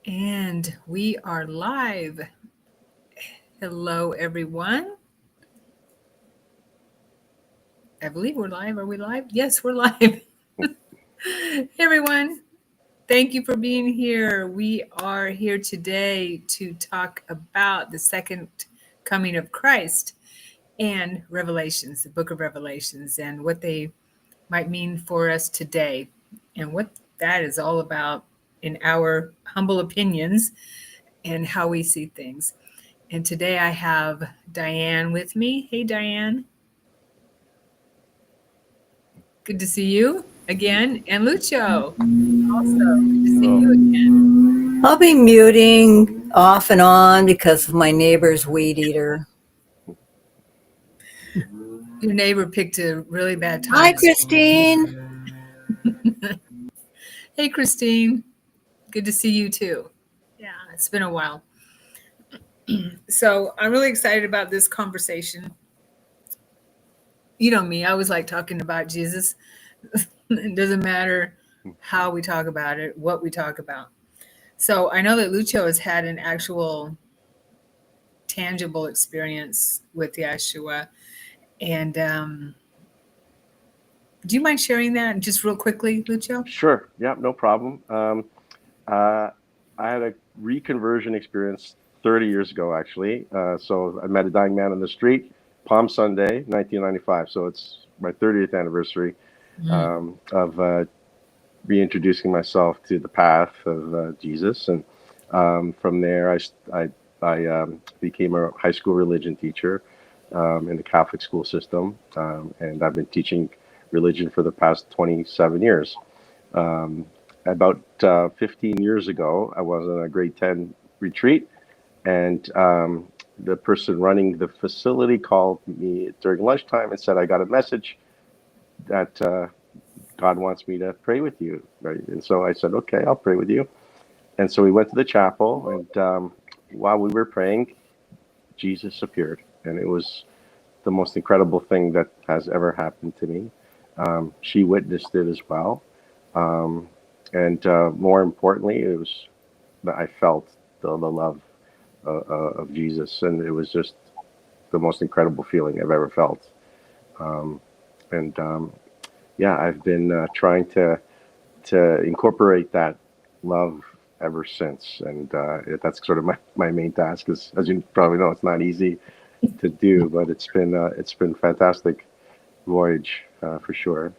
And we are live. Hello, everyone. I believe we're live. Are we live? Yes, we're live. Hey, everyone. Thank you for being here. We are here today to talk about the second coming of Christ and Revelations, the book of Revelations, and what they might mean for us today and what that is all about in our humble opinions and how we see things. And today I have Diane with me. Hey, Diane. Good to see you again. And Lucio, also good to see you again. I'll be muting off and on because of my neighbor's weed eater. Your neighbor picked a really bad time. Hi, Christine. Hey, Christine. Good to see you too. Yeah, it's been a while. So I'm really excited about this conversation. You know me, I always like talking about Jesus. It doesn't matter how we talk about it, what we talk about. So I know that Lucio has had an actual tangible experience with Yeshua. And do you mind sharing that just real quickly, Lucio? Sure. Yeah, no problem. I had a reconversion experience 30 years ago, actually. So I met a dying man on the street, Palm Sunday, 1995. So it's my 30th anniversary of reintroducing myself to the path of Jesus. And from there, I became a high school religion teacher in the Catholic school system. And I've been teaching religion for the past 27 years. About 15 years ago, I was on a grade 10 retreat, and the person running the facility called me during lunchtime and said, I got a message that God wants me to pray with you. Right? And so I said, okay, I'll pray with you. And so we went to the chapel, and while we were praying, Jesus appeared. And it was the most incredible thing that has ever happened to me. She witnessed it as well. And more importantly, it was that I felt the love of Jesus, and it was just the most incredible feeling I've ever felt. Yeah, I've been trying to incorporate that love ever since, and that's sort of my main task. Is, as you probably know, it's not easy to do, but it's been fantastic voyage for sure.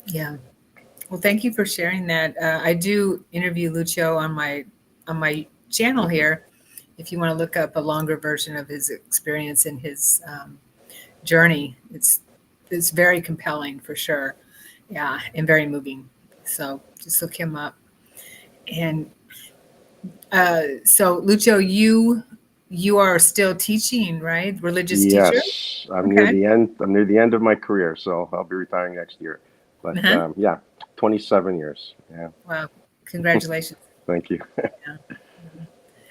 Yeah. Well, thank you for sharing that. I do interview Lucio on my channel here. If you want to look up a longer version of his experience and his journey, it's very compelling for sure. Yeah, and very moving. So just look him up. And so, Lucio, you are still teaching, right? Religious teacher. Yes, I'm near the end. I'm near the end of my career, so I'll be retiring next year. But yeah, 27 years. Yeah. Wow. Congratulations. Thank you. Yeah.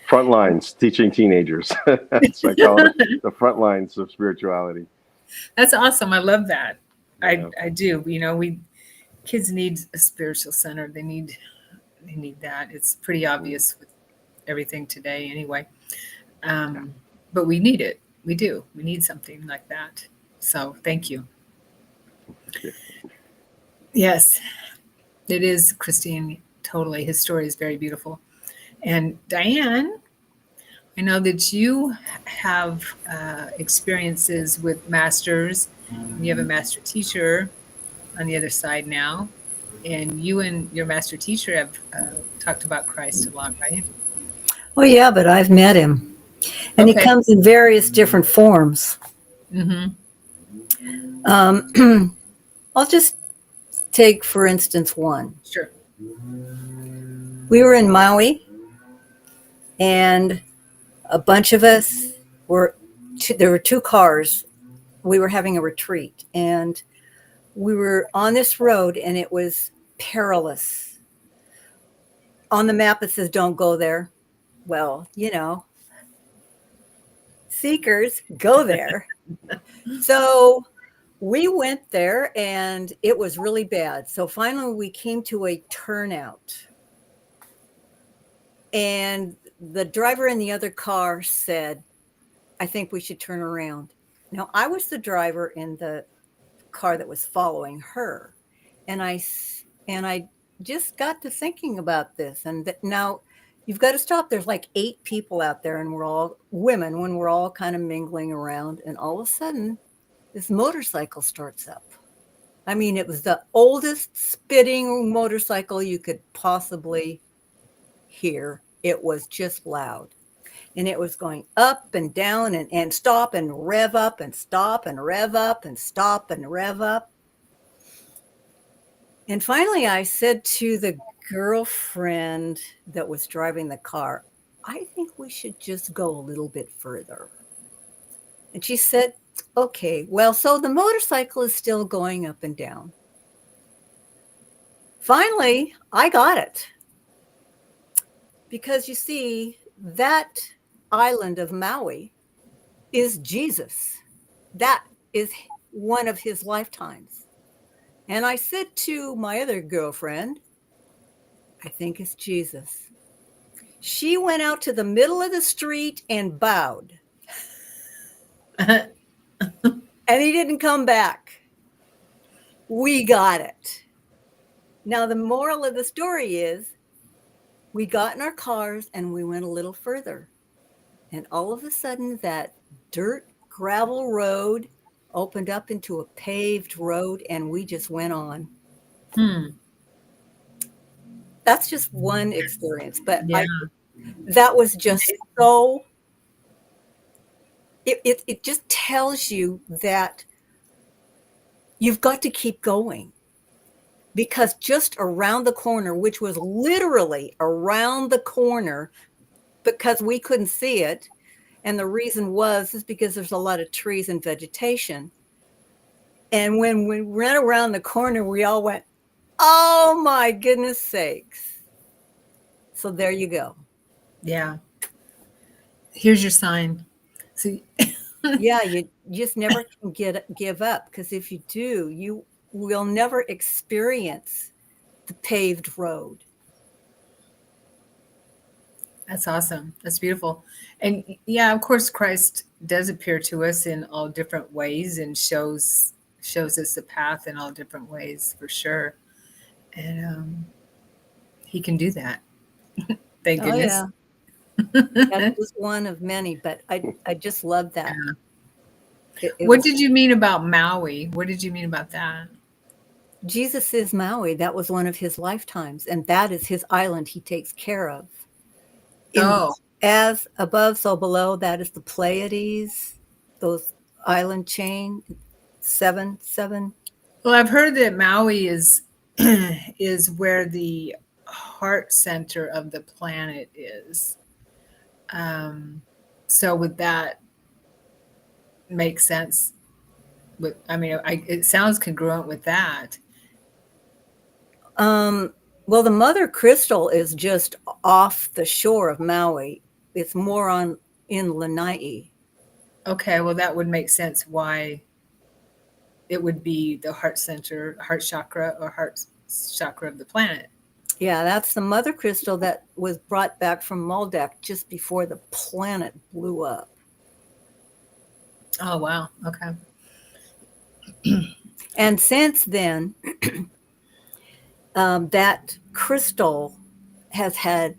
Front lines, teaching teenagers. So I call it the front lines of spirituality. That's awesome. I love that. Yeah. I do. You know, kids need a spiritual center. They need that. It's pretty obvious with everything today anyway. But we need it. We do. We need something like that. So thank you. Yes, it is, Christine. Totally. His story is very beautiful. And Diane, I know that you have experiences with masters. You have a master teacher on the other side now. And you and your master teacher have talked about Christ a lot, right? Oh, yeah, but I've met him. And he comes in various different forms. Mm-hmm. I'll just take, for instance, one. Sure. We were in Maui, and a bunch of us there were two cars. We were having a retreat, and we were on this road, and it was perilous. On the map, it says, don't go there. Well, you know, seekers go there. So we went there, and it was really bad. So finally, we came to a turnout. And the driver in the other car said, I think we should turn around. Now, I was the driver in the car that was following her. And I just got to thinking about this. And that now you've got to stop. There's like 8 people out there, and we're all women when we're all kind of mingling around. And all of a sudden, this motorcycle starts up. I mean, it was the oldest spitting motorcycle you could possibly hear. It was just loud. And it was going up and down and stop and rev up and stop and rev up and stop and rev up. And finally, I said to the girlfriend that was driving the car, I think we should just go a little bit further. And she said, okay, well, so the motorcycle is still going up and down. Finally, I got it. Because you see, that island of Maui is Jesus. That is one of his lifetimes. And I said to my other girlfriend, I think it's Jesus. She went out to the middle of the street and bowed. And he didn't come back. We got it. Now, the moral of the story is we got in our cars and we went a little further. And all of a sudden, that dirt gravel road opened up into a paved road, and we just went on. That's just one experience, but that was just so, it just tells you that you've got to keep going, because just around the corner, which was literally around the corner because we couldn't see it, and the reason is because there's a lot of trees and vegetation. And when we ran around the corner, we all went, oh my goodness sakes. So there you go. Yeah. Here's your sign. See, Yeah, you just never can give up, because if you do, you will never experience the paved road. that's awesome. That's beautiful. And yeah, of course, Christ does appear to us in all different ways and shows us the path in all different ways, for sure. And he can do that. Thank Oh goodness. yeah, that's just one of many, but I just love that. What did you mean about Maui? What did you mean about that? Jesus is Maui. That was one of his lifetimes, and that is his island he takes care of. As above, so below, that is the Pleiades, those island chain, seven. Well, I've heard that Maui is is where the heart center of the planet is. So would that make sense? It sounds congruent with that. Well, the mother crystal is just off the shore of Maui. It's more in Lanai. Okay, well, that would make sense why it would be the heart center, heart chakra, or heart chakra of the planet. Yeah, that's the mother crystal that was brought back from Maldak just before the planet blew up. Oh, wow. Okay. And since then, that crystal has had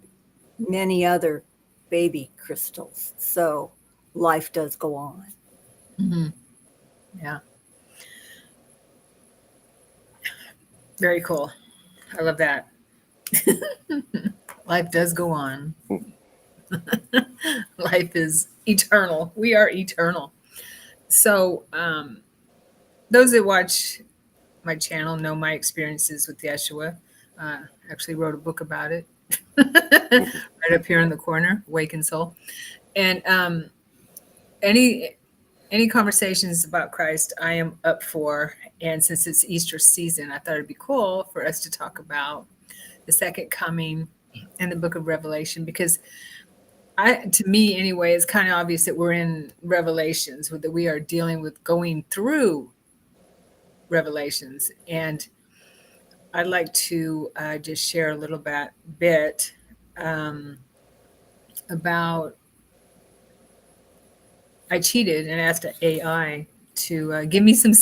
many other baby crystals. So life does go on. Mm-hmm. Yeah. Very cool. I love that. Life does go on. Life is eternal. We are eternal. So, those that watch my channel know my experiences with Yeshua. Actually wrote a book about it. Right up here in the corner, Awakened Soul. And any conversations about Christ, I am up for. And since it's Easter season, I thought it'd be cool for us to talk about the second coming and the book of Revelation, because to me anyway, it's kind of obvious that we're in Revelations, that we are dealing with going through Revelations. And I'd like to just share a little bit. about, I cheated and asked AI to give me some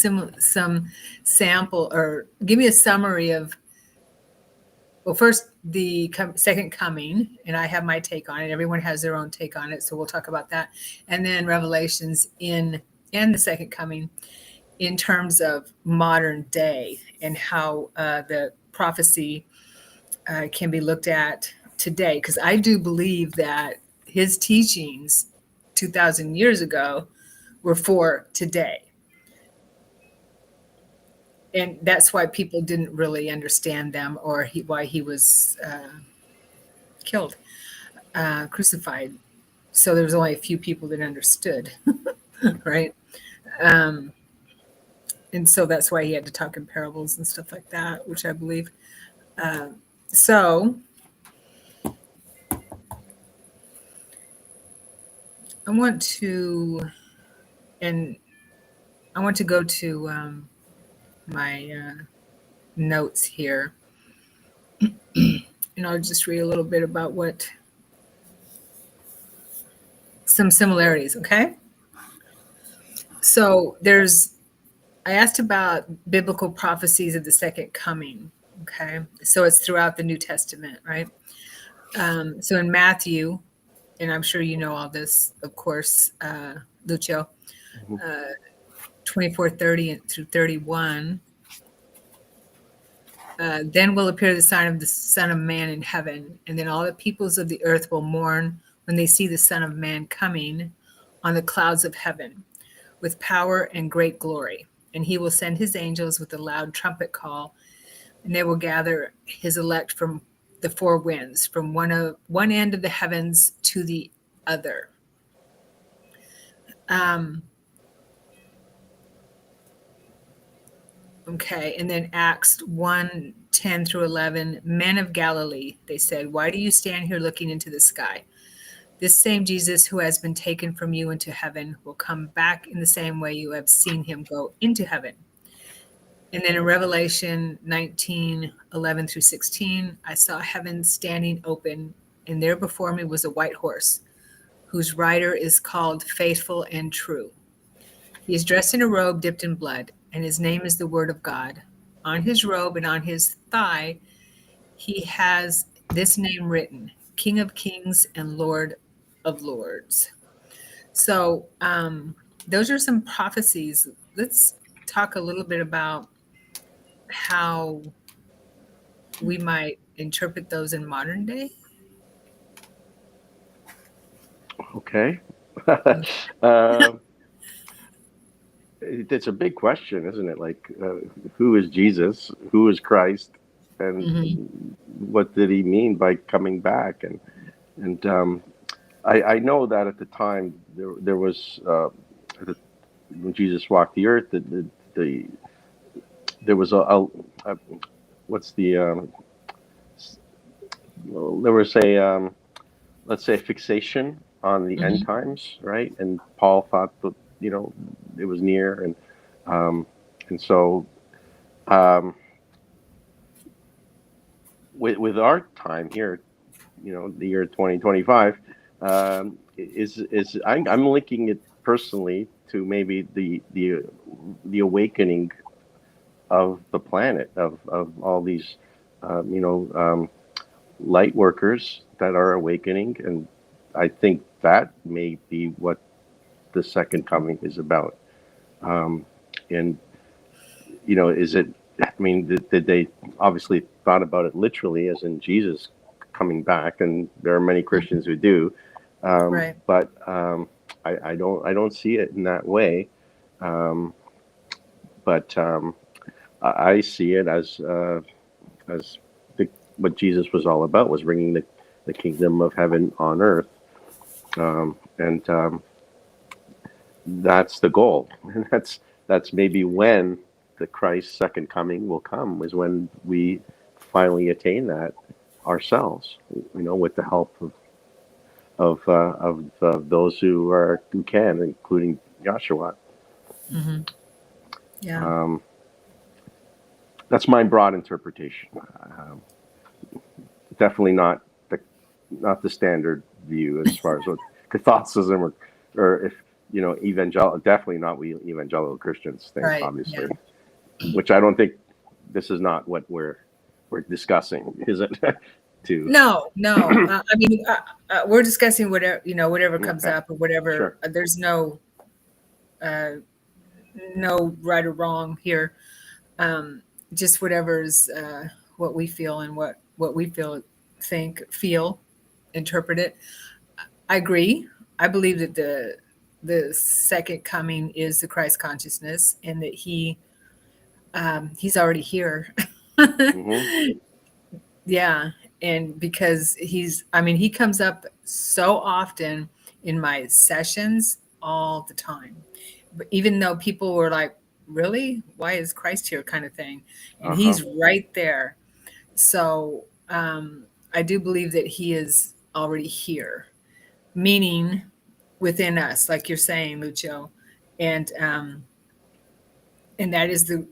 sample, or give me a summary of, well, first the second coming, and I have my take on it. Everyone has their own take on it, so we'll talk about that. And then Revelations in and the second coming in terms of modern day, and how the prophecy can be looked at today. Because I do believe that his teachings 2,000 years ago were for today. And that's why people didn't really understand them, or why he was killed, crucified. So there was only a few people that understood, right? Um, and so that's why he had to talk in parables and stuff like that, which I believe. So I want to, and I want to go to my notes here, and I'll just read a little bit about what some similarities. Okay, so I asked about biblical prophecies of the second coming. Okay, so it's throughout the New Testament, right? So in Matthew, and I'm sure you know all this, of course, Lucio, 24:30 through 31. Then will appear the sign of the Son of Man in heaven, and then all the peoples of the earth will mourn when they see the Son of Man coming on the clouds of heaven with power and great glory. And he will send his angels with a loud trumpet call, and they will gather his elect from the four winds, from one end of the heavens to the other. Okay, and then Acts 1:10 through 11, men of Galilee, they said, why do you stand here looking into the sky? This same Jesus who has been taken from you into heaven will come back in the same way you have seen him go into heaven. And then in Revelation 19:11 through 16, I saw heaven standing open, and there before me was a white horse, whose rider is called Faithful and True. He is dressed in a robe dipped in blood, and his name is the Word of God. On his robe and on his thigh, he has this name written, King of Kings and Lord of Lords. So those are some prophecies. Let's talk a little bit about how we might interpret those in modern day. Okay. It's a big question, isn't it? Like, who is Jesus? Who is Christ? And what did he mean by coming back? And I know that at the time there was when Jesus walked the earth, there was a what's the well, there was a let's say fixation on the end times, right? And Paul thought that it was near, and so with our time here, the year 2025, is I'm linking it personally to maybe the awakening of the planet, of all these light workers that are awakening, and I think that may be what the second coming is about. And is it? I mean, did they obviously thought about it literally, as in Jesus coming back? And there are many Christians who do, Right. but I don't see it in that way. But I see it as what Jesus was all about, was bringing the kingdom of heaven on earth, and that's the goal. And that's maybe when the Christ's second coming will come, is when we finally attain that ourselves, with the help of those who can, including Joshua. Yeah. That's my broad interpretation. Definitely not the standard view as far as what Catholicism or if evangelical, definitely not we evangelical Christians think, Right. obviously, Yeah. which I don't think this is not what we're discussing, is it? No. I mean, we're discussing whatever comes Okay. up or whatever. Sure. There's no right or wrong here. Just whatever's what we feel and what we feel, interpret it. I agree. I believe that the second coming is the Christ consciousness, and that he's already here. Mm-hmm. Yeah, and because he comes up so often in my sessions all the time. But even though people were like, "Really? Why is Christ here?" kind of thing, and Uh-huh. he's right there. So I do believe that he is already here, meaning within us, like you're saying, Lucio, and that is the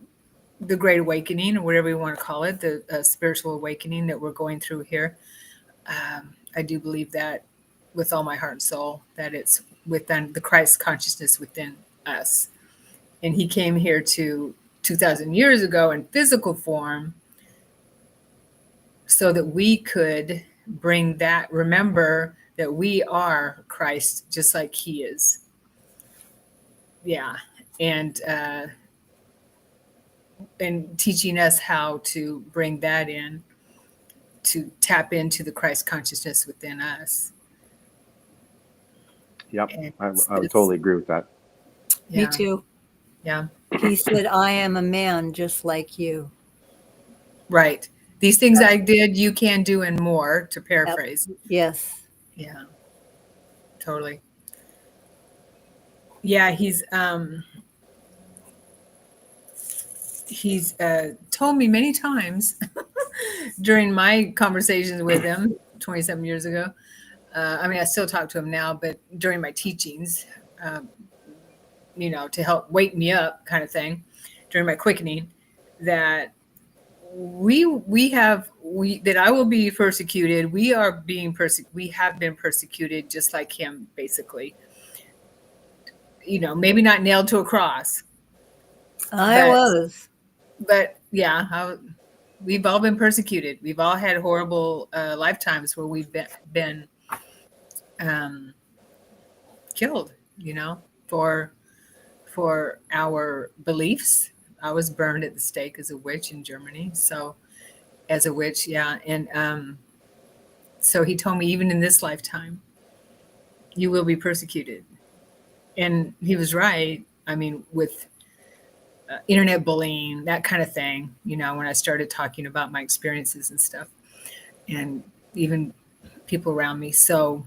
great awakening, or whatever you want to call it, the spiritual awakening that we're going through here. I do believe that with all my heart and soul, that it's within the Christ consciousness within us. And he came here to 2,000 years ago in physical form so that we could bring that, remember that we are Christ just like he is. Yeah. And teaching us how to bring that in, to tap into the Christ consciousness within us. Yep. And I would totally agree with that. Me yeah, too. yeah, He said, I am a man just like you. right. These things I did, you can do and more, to paraphrase. Yes. Yeah, totally. Yeah, he's told me many times during my conversations with him 27 years ago. I mean, I still talk to him now, but during my teachings, um, to help wake me up, kind of thing, during my quickening, that that I will be persecuted. We are being we have been persecuted just like him, basically. Maybe not nailed to a cross, I but was. yeah, we've all been persecuted. We've all had horrible lifetimes where we've been um, killed, for our beliefs. I was burned at the stake as a witch in Germany. So as a witch, yeah. And so he told me, even in this lifetime, you will be persecuted. And he was right. I mean, with internet bullying, that kind of thing, when I started talking about my experiences and stuff, and even people around me. So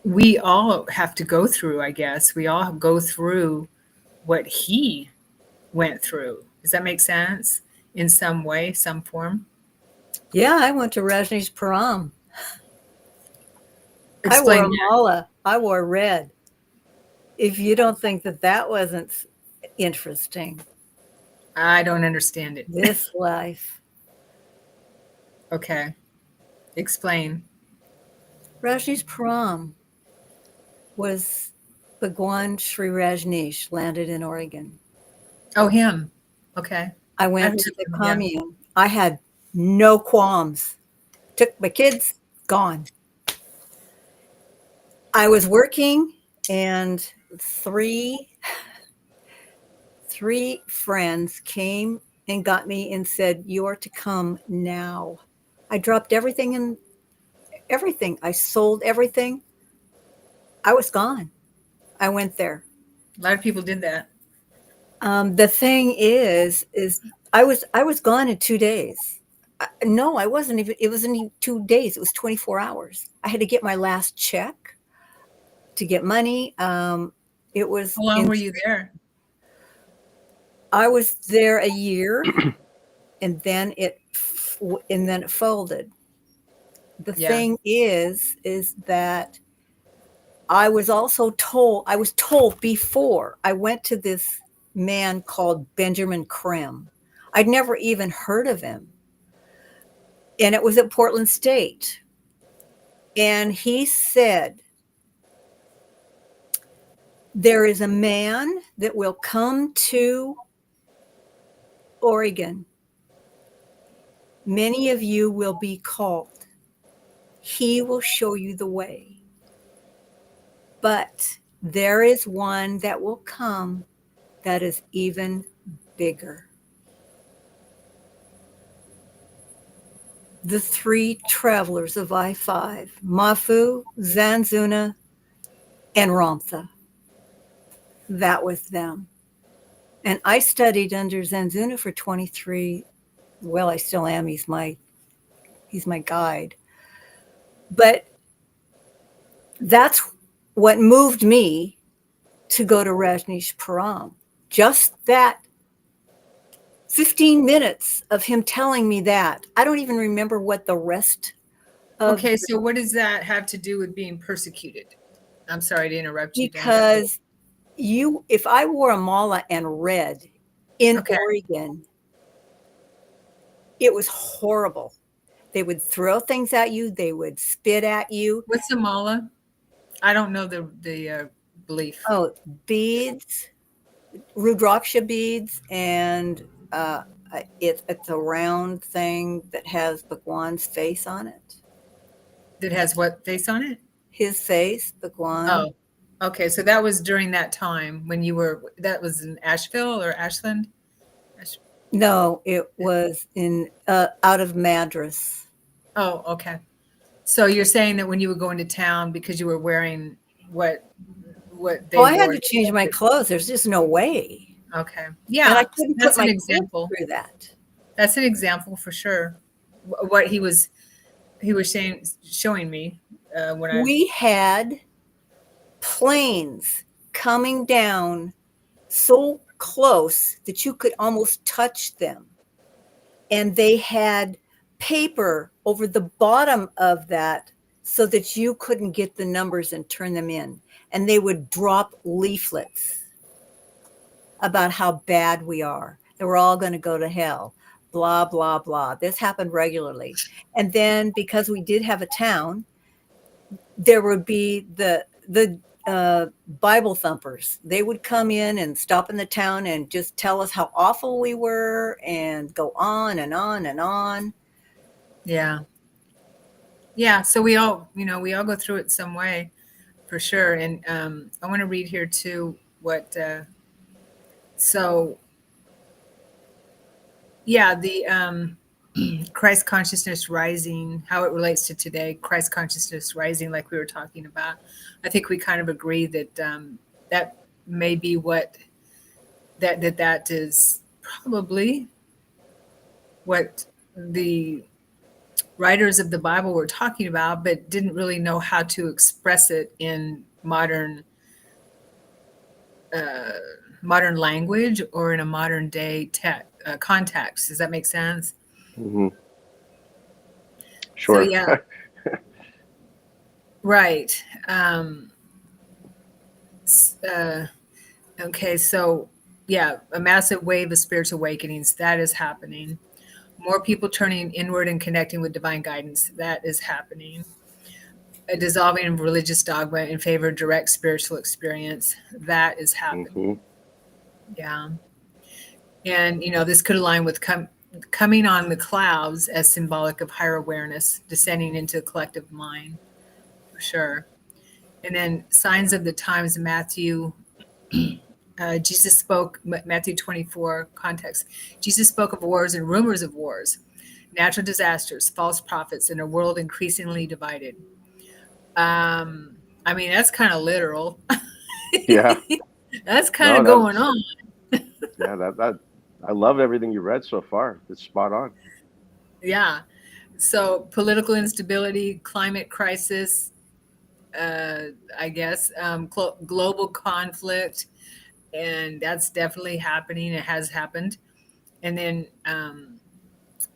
we all have to go through, I guess, we all go through what he went through. Does that make sense? In some way, some form? Yeah, I went to Rajneesh Param. I wore Explain a that. mala. I wore red. If you don't think that wasn't interesting, I don't understand it. this life. Okay. Explain. Rajneesh Param was Bhagwan Sri Rajneesh, landed in Oregon. Oh, him. Okay. I I went heard to the of him, yeah. commune. I had no qualms. Took my kids, gone. I was working, and three friends came and got me and said, "You are to come now." I dropped everything and everything. I sold everything. I was gone. I went there. A lot of people did that. The thing is I was gone in 2 days. No, I wasn't even. It wasn't even 2 days. It was 24 hours. I had to get my last check to get money. It was. How long were you there? I was there a year, and then it folded. The Yeah. thing is that I was told before I went to this man called Benjamin Krem. I'd never even heard of him. And it was at Portland State. And he said, there is a man that will come to Oregon. Many of you will be called. He will show you the way. But there is one that will come that is even bigger. The three travelers of I-5, Mafu, Zanzuna, and Ramtha. That was them. And I studied under Zanzuna for 23. Well, I still am. He's my guide. But that's what moved me to go to Rajneeshpuram. Just that 15 minutes of him telling me that. I don't even remember what the rest of. Okay, so what does that have to do with being persecuted? I'm sorry to interrupt you. Because if I wore a mala and read in Oregon, it was horrible. They would throw things at you. They would spit at you. What's a mala? I don't know the belief. Oh, beads, Rudraksha beads, and it's a round thing that has Bhagwan's face on it. That has what face on it? His face, Bhagwan. Oh, okay. So that was during that time when that was in Asheville or Ashland? No, it was in out of Madras. Oh, okay. So you're saying that when you would go into town because you were wearing what they I had to change my clothes. There's just no way. Okay. Yeah. And I couldn't that's put my an example through that. That's an example for sure. What he was showing me when we had planes coming down so close that you could almost touch them. And they had paper over the bottom of that so that you couldn't get the numbers and turn them in. And they would drop leaflets about how bad we are, that we're all going to go to hell, blah, blah, blah. This happened regularly. And then because we did have a town, there would be the Bible thumpers. They would come in and stop in the town and just tell us how awful we were and go on and on and on. Yeah. Yeah. So we all go through it some way for sure. And I want to read here too what, the Christ consciousness rising, how it relates to today, Christ consciousness rising, like we were talking about. I think we kind of agree that that may be what that is probably what the writers of the Bible were talking about, but didn't really know how to express it in modern language or in a modern day context. Does that make sense? Mm-hmm. Sure. So, yeah. Right. Okay. So, yeah, a massive wave of spiritual awakenings that is happening. More people turning inward and connecting with divine guidance that is happening. A dissolving of religious dogma in favor of direct spiritual experience that is happening. Mm-hmm. Yeah. And, this could align with coming on the clouds as symbolic of higher awareness, descending into the collective mind, for sure. And then signs of the times, Matthew, Jesus spoke, Matthew 24 context. Jesus spoke of wars and rumors of wars, natural disasters, false prophets, and a world increasingly divided. That's kind of literal. Yeah. That's kind of going on. Yeah, that I love everything you read so far. It's spot on. Yeah. So political instability, climate crisis, I guess, global conflict, and that's definitely happening. It has happened. And then, and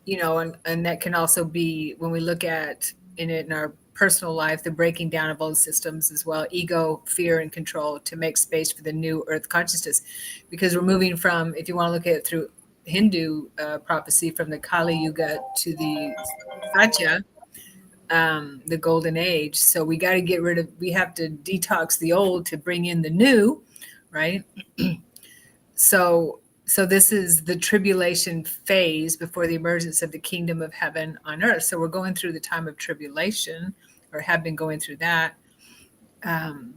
that can also be when we look at in our personal life, the breaking down of old systems as well, ego, fear, and control to make space for the new earth consciousness. Because we're moving from, if you want to look at it through Hindu prophecy, from the Kali Yuga to the Satya, the golden age. So we got to we have to detox the old to bring in the new, right? So this is the tribulation phase before the emergence of the kingdom of heaven on earth. So we're going through the time of tribulation, or have been going through that. And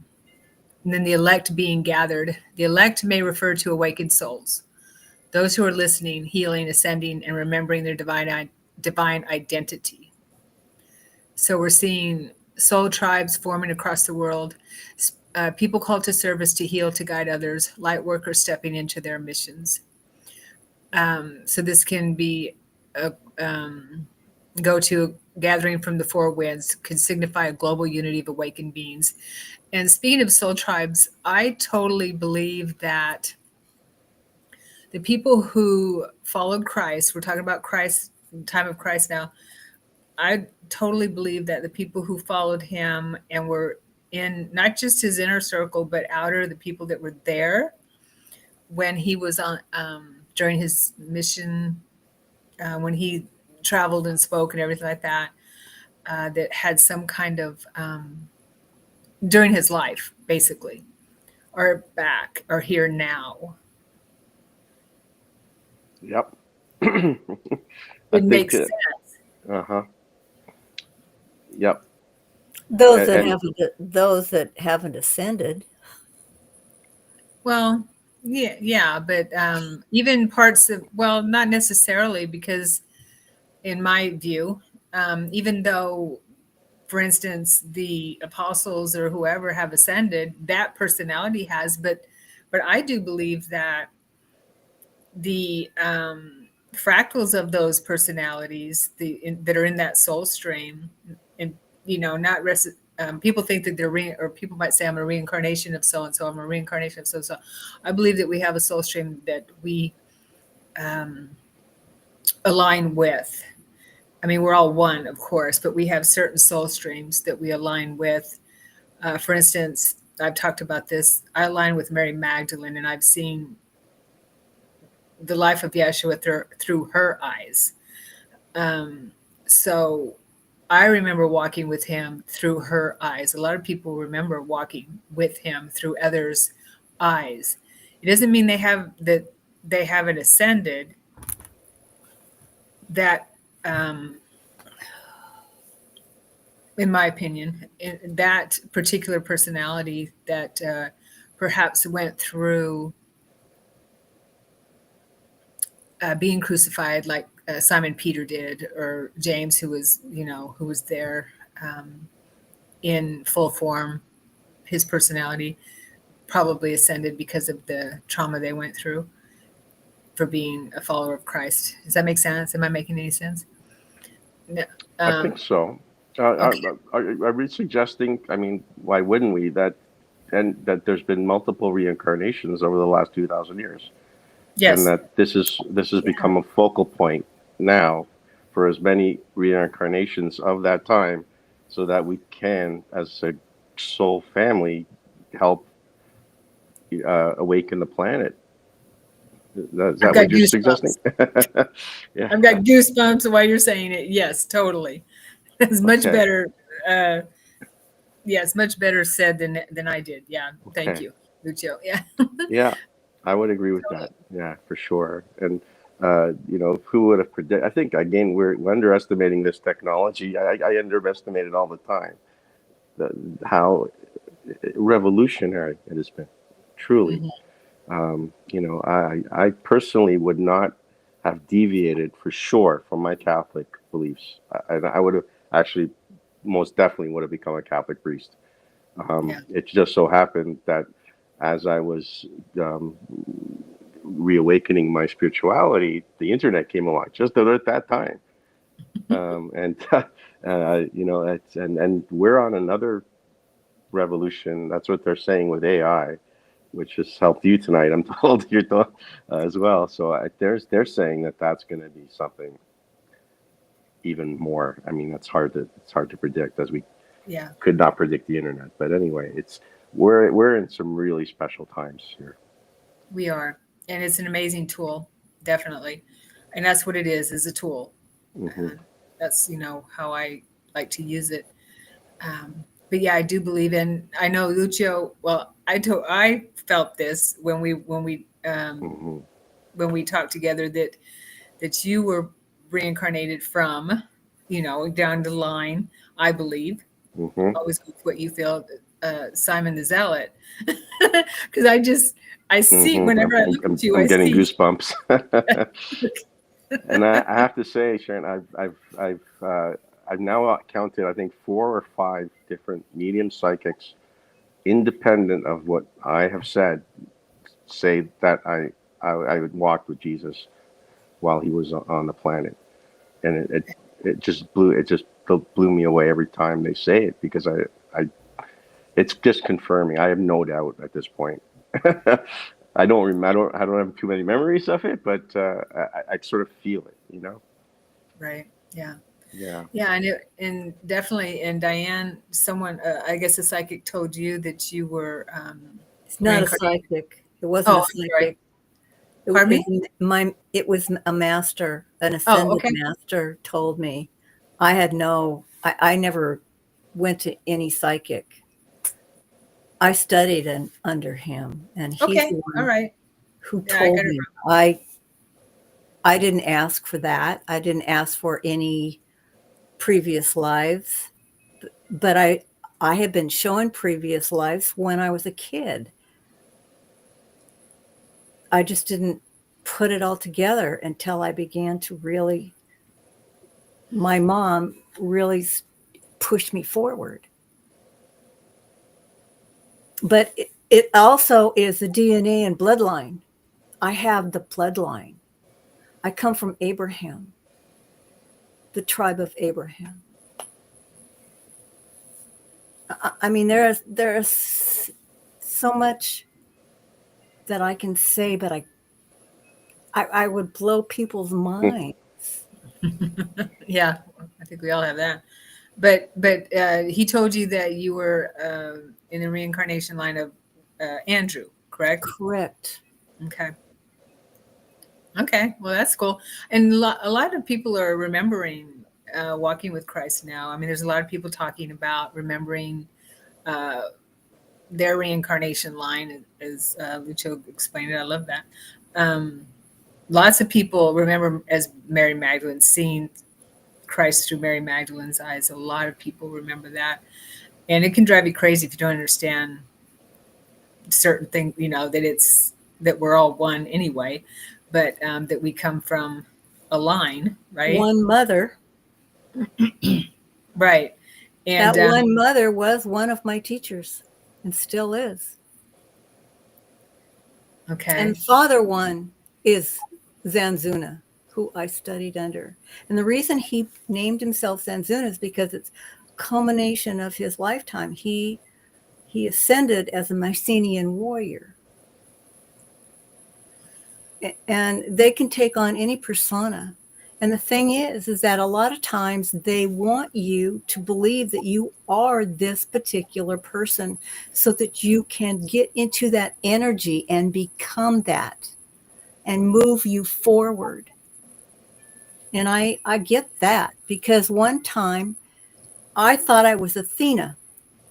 then the elect being gathered. The elect may refer to awakened souls, those who are listening, healing, ascending, and remembering their divine identity. So we're seeing soul tribes forming across the world, people called to service, to heal, to guide others, light workers stepping into their missions. So this can be a go to gathering from the four winds, could signify a global unity of awakened beings. And speaking of soul tribes, I totally believe that the people who followed Christ, we're talking about Christ, time of Christ now, I totally believe that the people who followed him and were in not just his inner circle, but outer, the people that were there when he was on, during his mission, when he traveled and spoke and everything like that, that had some kind of, during his life, basically, are back, are here now. Yep. It makes sense. Uh-huh. Yep. Those And that haven't ascended. Well, yeah, but even parts of, well, not necessarily, because in my view, even though, for instance, the apostles or whoever have ascended, that personality has, but I do believe that the fractals of those personalities, that are in that soul stream, and not people think that they're or people might say, I'm a reincarnation of so and so. I'm a reincarnation of so and so. I believe that we have a soul stream that we align with. I mean, we're all one, of course, but we have certain soul streams that we align with. For instance, I've talked about this. I align with Mary Magdalene, and I've seen the life of Yeshua through her eyes. So I remember walking with him through her eyes. A lot of people remember walking with him through others' eyes. It doesn't mean they haven't ascended. That, in my opinion, that particular personality that perhaps went through being crucified, like Simon Peter did, or James, who was there in full form, his personality probably ascended because of the trauma they went through for being a follower of Christ. Does that make sense? Am I making any sense? No. I think so. Okay. Are we suggesting, I mean, why wouldn't we, that there's been multiple reincarnations over the last 2,000 years? Yes. And that this has become a focal point now for as many reincarnations of that time, so that we can, as a soul family, help awaken the planet. Is that what you're suggesting? Yeah. I've got goosebumps while you're saying it. Yes, totally. It's much better. Yes, much better said than I did. Yeah. Thank you, Lucio. Yeah. Yeah, I would agree with that. Yeah, for sure. And who would have predicted? I think again we're underestimating this technology. I underestimate it all the time. How revolutionary it has been, truly. I personally would not have deviated for sure from my Catholic beliefs. I would have actually, most definitely, would have become a Catholic priest. It just so happened that as I was reawakening my spirituality, the internet came along just at that time, and and we're on another revolution. That's what they're saying with AI, which has helped you tonight. I'm told you're as well. So they're saying that that's going to be something even more. I mean, it's hard to predict, as we could not predict the internet. But anyway, we're in some really special times here. We are, and it's an amazing tool, definitely, and that's what it is a tool. Mm-hmm. That's how I like to use it. But yeah, I do believe in. I know Lucio. Well, I felt this Hmm. when we talked together that you were reincarnated from, down the line. I believe Hmm. always with what you feel, Simon the Zealot, because I see Hmm. whenever I look at you, I'm I getting see. goosebumps. And I have to say, Sharon, I've now counted, I think, 4 or 5 different medium psychics, independent of what I have said, say that I would walk with Jesus while he was on the planet, and it just blew me away every time they say it, because I it's just confirming. I have no doubt at this point. I don't have too many memories of it, but I sort of feel it, you know. Right. Yeah. Yeah. Yeah. And definitely. And Diane, someone, I guess a psychic told you that you were It's not a reincarnated. psychic. It wasn't Oh, a I'm sorry. psychic. Pardon me? It was a master, an Oh, ascended okay. master told me. I never went to any psychic. I studied under him, and he's Okay. the All one right. who Yeah, I told got it. me. I didn't ask for that. I didn't ask for any previous lives, but I had been shown previous lives when I was a kid. I just didn't put it all together until I began to really, my mom really pushed me forward. But it also is the DNA and bloodline. I have the bloodline. I come from Abraham, the tribe of Abraham. I mean, there is so much that I can say, but I would blow people's minds. Yeah. I think we all have that. But he told you that you were in the reincarnation line of Andrew, correct? Correct. Okay. Okay. Well, that's cool. And a lot of people are remembering walking with Christ now. I mean, there's a lot of people talking about remembering uh, their reincarnation line, as Lucho explained it. I love that. Um, Lots of people remember as Mary Magdalene, seeing Christ through Mary Magdalene's eyes. A lot of people remember that. And it can drive you crazy if you don't understand certain things, that we're all one anyway, but that we come from a line, right? One mother. Right. And That one mother was one of my teachers and still is. And okay. father one is Zanzuna, who I studied under. And the reason he named himself Zanzuna is because it's a culmination of his lifetime. He ascended as a Mycenaean warrior. And they can take on any persona. And the thing is that a lot of times they want you to believe that you are this particular person so that you can get into that energy and become that and move you forward. And I get that, because one time I thought I was Athena.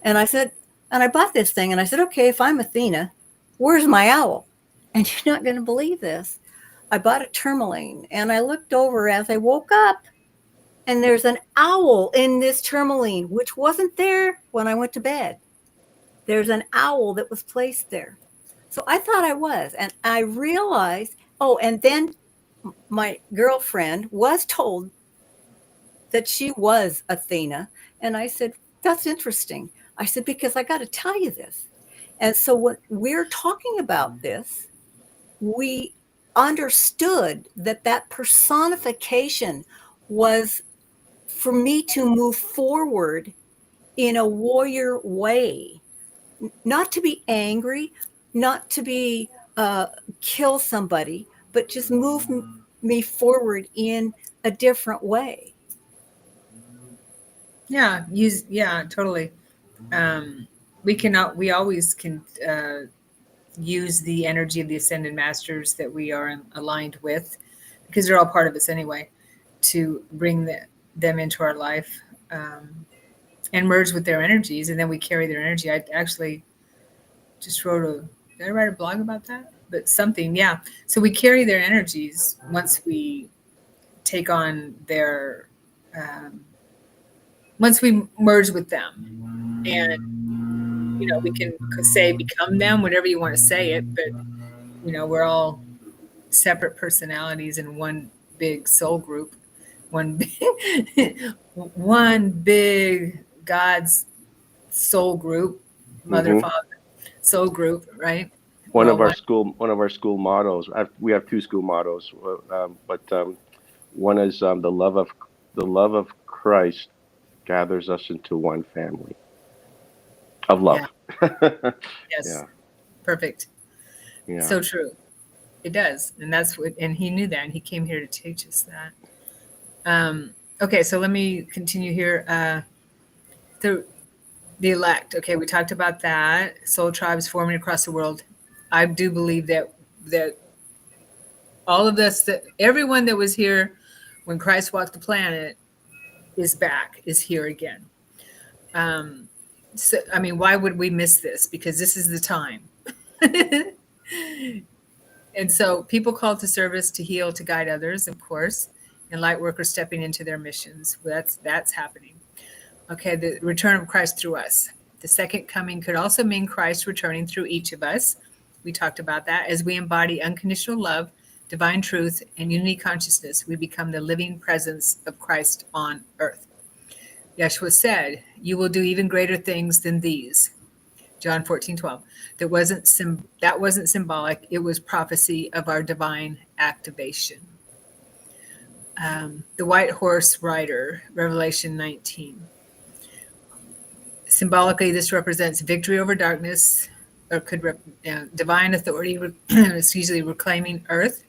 And I bought this thing and I said, okay, if I'm Athena, where's my owl? And you're not going to believe this. I bought a tourmaline and I looked over as I woke up, and there's an owl in this tourmaline, which wasn't there when I went to bed. There's an owl that was placed there. So I thought I was. And I realized, oh, and then my girlfriend was told that she was Athena. And I said, that's interesting. I said, because I got to tell you this. And so when we're talking about this, we understood that personification was for me to move forward in a warrior way, not to be angry, not to be kill somebody, but just move me forward in a different way. Yeah, totally. We always can use the energy of the ascended masters that we are aligned with, because they're all part of us anyway, to bring them into our life. and merge with their energies, and then we carry their energy. I actually just did I write a blog about that? But something, yeah. So we carry their energies once we take on their, once we merge with them. And, we can say become them, whatever you want to say it, but, we're all separate personalities in one big soul group, one one big God's soul group, mother, Hmm. father, soul group, right? One of our One, school mottos. We have two school mottos, but one is the love of Christ gathers us into one family of yeah, love. yes, Yeah, perfect. yeah. So true. It does. And that's what, and he knew that, and he came here to teach us that. Okay, so let me continue here. The, the elect. Okay, we talked about that. Soul tribes forming across the world. I do believe that all of us, that everyone that was here when Christ walked the planet is back, is here again. So, I mean, why would we miss this? Because this is the time. And so people called to service, to heal, to guide others, of course, and light workers stepping into their missions. Well, that's happening. Okay, the return of Christ through us. The second coming could also mean Christ returning through each of us. We talked about that. As we embody unconditional love, divine truth, and unity consciousness, we become the living presence of Christ on earth. Yeshua said, "You will do even greater things than these." John 14:12. That wasn't symbolic. It was prophecy of our divine activation. The white horse rider, Revelation 19. Symbolically, this represents victory over darkness, or divine authority, usually reclaiming earth,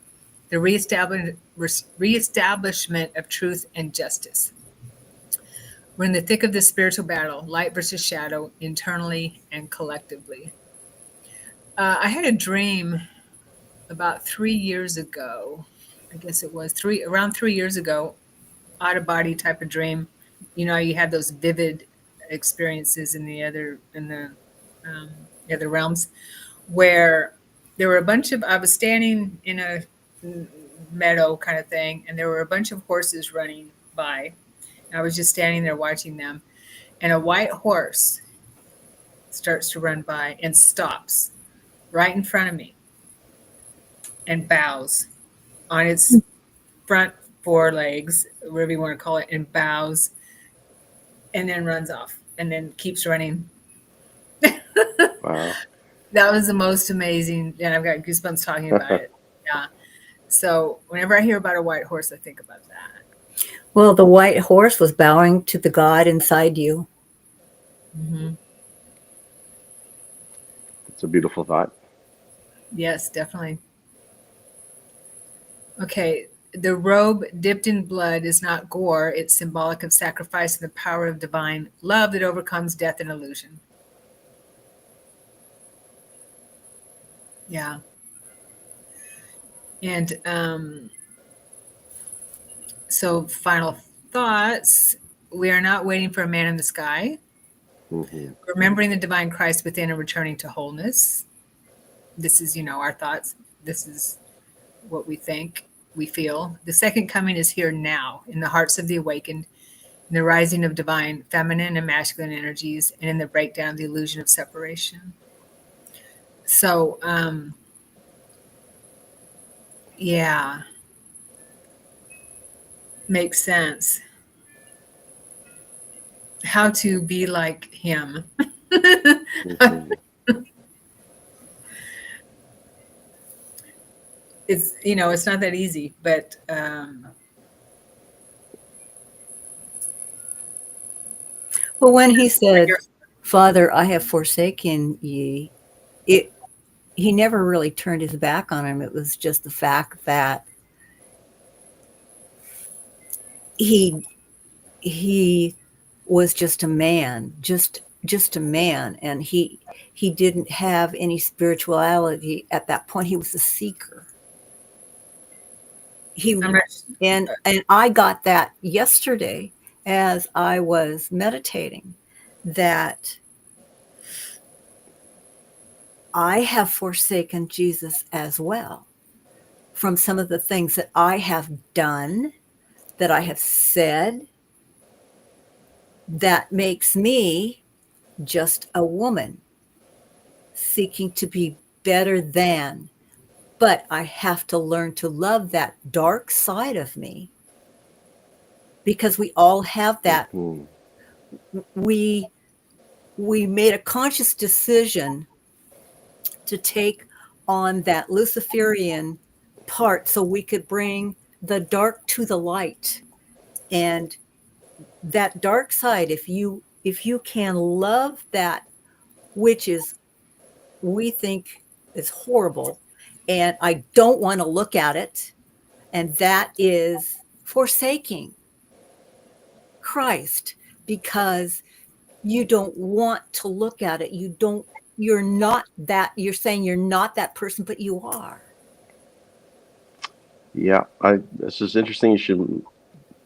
the reestablishment of truth and justice. We're in the thick of this spiritual battle, light versus shadow, internally and collectively. I had a dream about 3 years ago. I guess it was around 3 years ago, out of body type of dream. You have those vivid experiences in the other realms, where there were a bunch of, I was standing in a meadow kind of thing, and there were a bunch of horses running by. I was just standing there watching them, and a white horse starts to run by and stops right in front of me and bows on its front four legs, whatever you want to call it, and bows, and then runs off and then keeps running. Wow. That was the most amazing, and I've got goosebumps talking about it. Yeah. So whenever I hear about a white horse, I think about that. Well, the white horse was bowing to the God inside you. Mm-hmm. It's a beautiful thought. Yes, definitely. Okay. The robe dipped in blood is not gore. It's symbolic of sacrifice and the power of divine love that overcomes death and illusion. Yeah. And so final thoughts. We are not waiting for a man in the sky. Hmm. Remembering the divine Christ within and returning to wholeness. This is, our thoughts. This is what we think, we feel. The second coming is here now in the hearts of the awakened, in the rising of divine feminine and masculine energies, and in the breakdown of the illusion of separation. So, yeah, makes sense. How to be like him. Hmm. It's not that easy, but Well, when he said, "Father, I have forsaken ye," he never really turned his back on him. It was just the fact that he was just a man, just a man, and he didn't have any spirituality at that point. He was a seeker. I'm not, And I got that yesterday, as I was meditating that I have forsaken Jesus as well from some of the things that I have done, that I have said, that makes me just a woman seeking to be better than. But I have to learn to love that dark side of me, because we all have that. Mhm. We made a conscious decision to take on that Luciferian part so we could bring the dark to the light. And that dark side, if you can love that which is, we think is horrible, and I don't want to look at it, and that is forsaking Christ, because you don't want to look at it. You're not that, you're saying you're not that person, but you are. Yeah, this is interesting. You should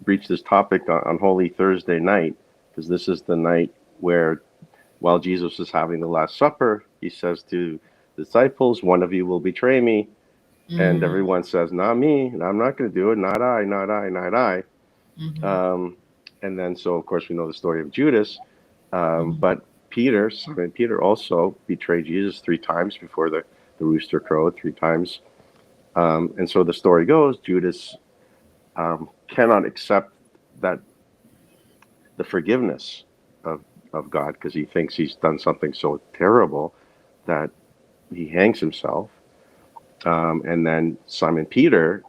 breach this topic on Holy Thursday night, because this is the night where, while Jesus is having the Last Supper, he says to the disciples, "One of you will betray me," and Mm, everyone says, "Not me. I'm not going to do it. Not I. Not I. Not I." mhm, Um, and then, so of course, we know the story of Judas, mhm. but Peter also betrayed Jesus 3 times before the rooster crowed 3 times. And so the story goes, Judas cannot accept that the forgiveness of God, because he thinks he's done something so terrible that he hangs himself. And then Simon Peter,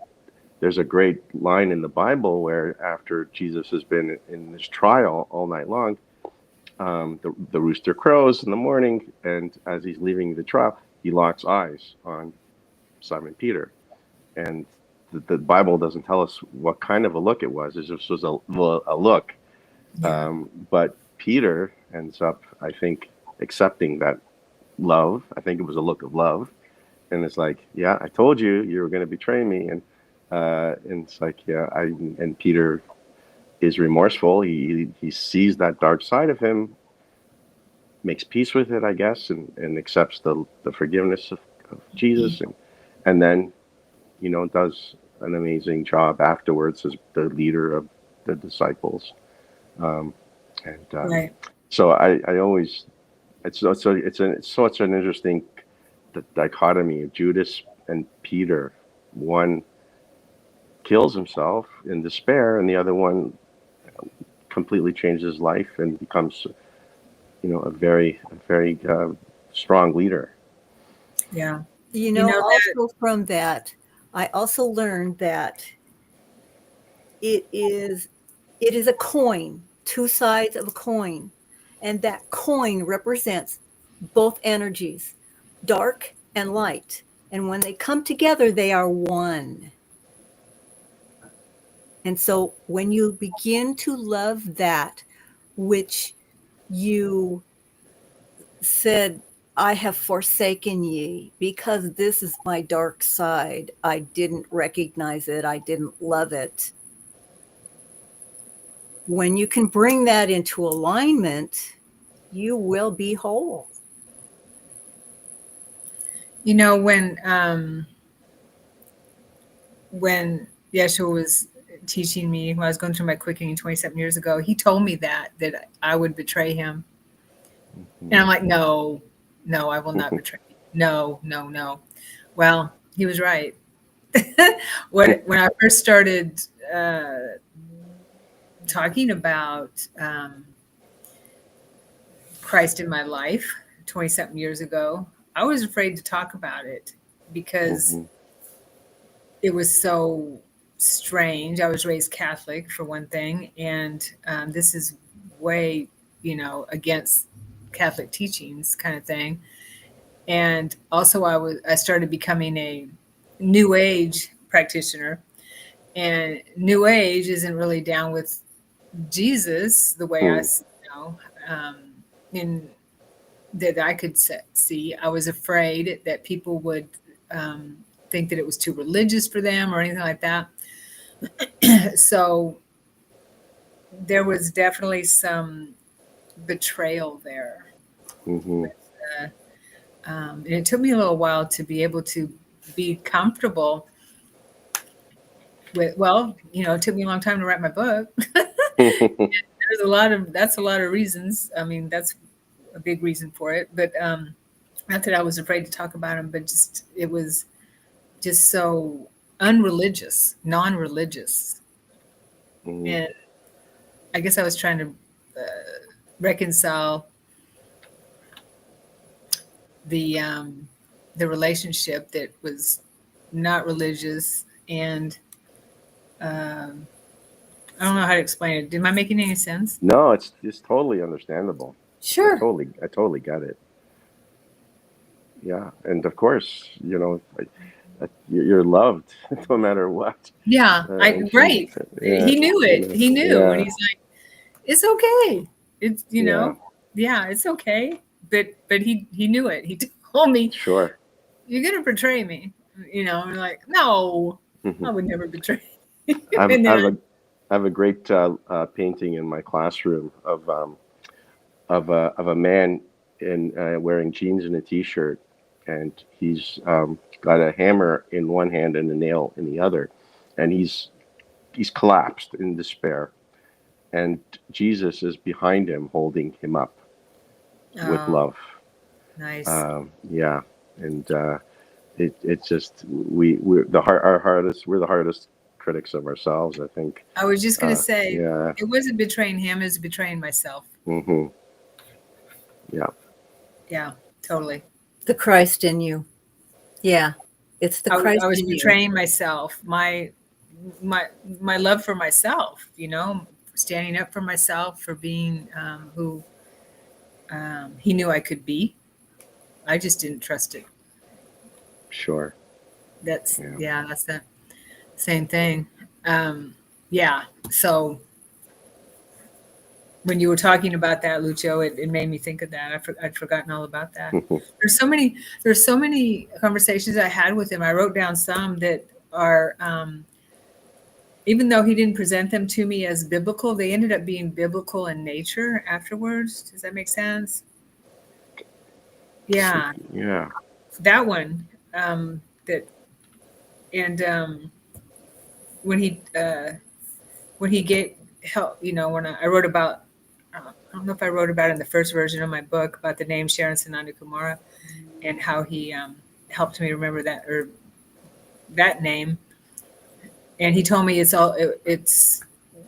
there's a great line in the Bible where after Jesus has been in this trial all night long, the rooster crows in the morning, and as he's leaving the trial, he locks eyes on Simon Peter. And the Bible doesn't tell us what kind of a look it was. It just was a look. Yeah. But Peter ends up, I think, accepting that love. I think it was a look of love. And it's like, yeah, I told you you were going to betray me. And it's like, yeah, and Peter is remorseful. He sees that dark side of him, makes peace with it, I guess, and accepts the forgiveness of Jesus. And then, does an amazing job afterwards as the leader of the disciples. Um, and Right. so I always, it's such an interesting dichotomy of Judas and Peter. One kills himself in despair, and the other one completely changes his life and becomes, a very strong leader. Yeah. You know that. Also from that, I also learned that it is a coin, two sides of a coin, and that coin represents both energies, dark and light. And when they come together, they are one. And so when you begin to love that which you said, I have forsaken ye because this is my dark side, I didn't recognize it, I didn't love it. When you can bring that into alignment, you will be whole. You know, when Yeshua was teaching me when I was going through my quickening 27 years ago, he told me that I would betray him. And I'm like, no, no, I will not betray you. No, no, no. Well, he was right. When I first started talking about Christ in my life 20 something years ago, I was afraid to talk about it because Hmm. it was so strange. I was raised Catholic for one thing, and this is way, against Catholic teachings kind of thing. And also, I started becoming a New Age practitioner, and New Age isn't really down with Jesus the way um, in that I could see. I was afraid that people would think that it was too religious for them or anything like that. So there was definitely some betrayal there. Hmm. And it took me a little while to be able to be comfortable with, well, it took me a long time to write my book. That's a lot of reasons. I mean, that's a big reason for it. But not that I was afraid to talk about them, but just it was just so unreligious, non-religious. Hmm. And I guess I was trying to reconcile the um, the relationship that was not religious, and um, I don't know how to explain it. Am I making any sense? No, it's totally understandable. Sure. I totally get it. Yeah, and of course, you're loved no matter what. Yeah, I And she, right. yeah, He knew it. He knew, and yeah, he's like, "It's okay. It's yeah, yeah, it's okay." But he knew it. He told me, sure. "You're gonna betray me." And I'm like, "No, I Mhm. would never betray." I have, And I then have a I have a great painting in my classroom of a man in wearing jeans and a t-shirt, and he's got a hammer in one hand and a nail in the other, and he's collapsed in despair, and Jesus is behind him, holding him up with oh, love. nice. Yeah, and it's just we're the hardest critics of ourselves, I think. I was just gonna say, Yeah. it wasn't betraying him; it's betraying myself. Hmm. Yeah. Yeah, totally. The Christ in you. Yeah. It's the I Christ was in you. betraying myself, my my love for myself. Standing up for myself, for being who he knew I could be. I just didn't trust it. Sure. That's Yeah. yeah, that's the same thing. Yeah. So when you were talking about that, Lucio, it made me think of that. I'd forgotten all about that. There's so many conversations I had with him. I wrote down some that are, even though he didn't present them to me as biblical, they ended up being biblical in nature afterwards. Does that make sense? Yeah, Yeah. that one. That and when he gave help, when I wrote about, I don't know if I wrote about it in the first version of my book about the name Sharon Sananda Kumara, and how he helped me remember that, or that name. And he told me it's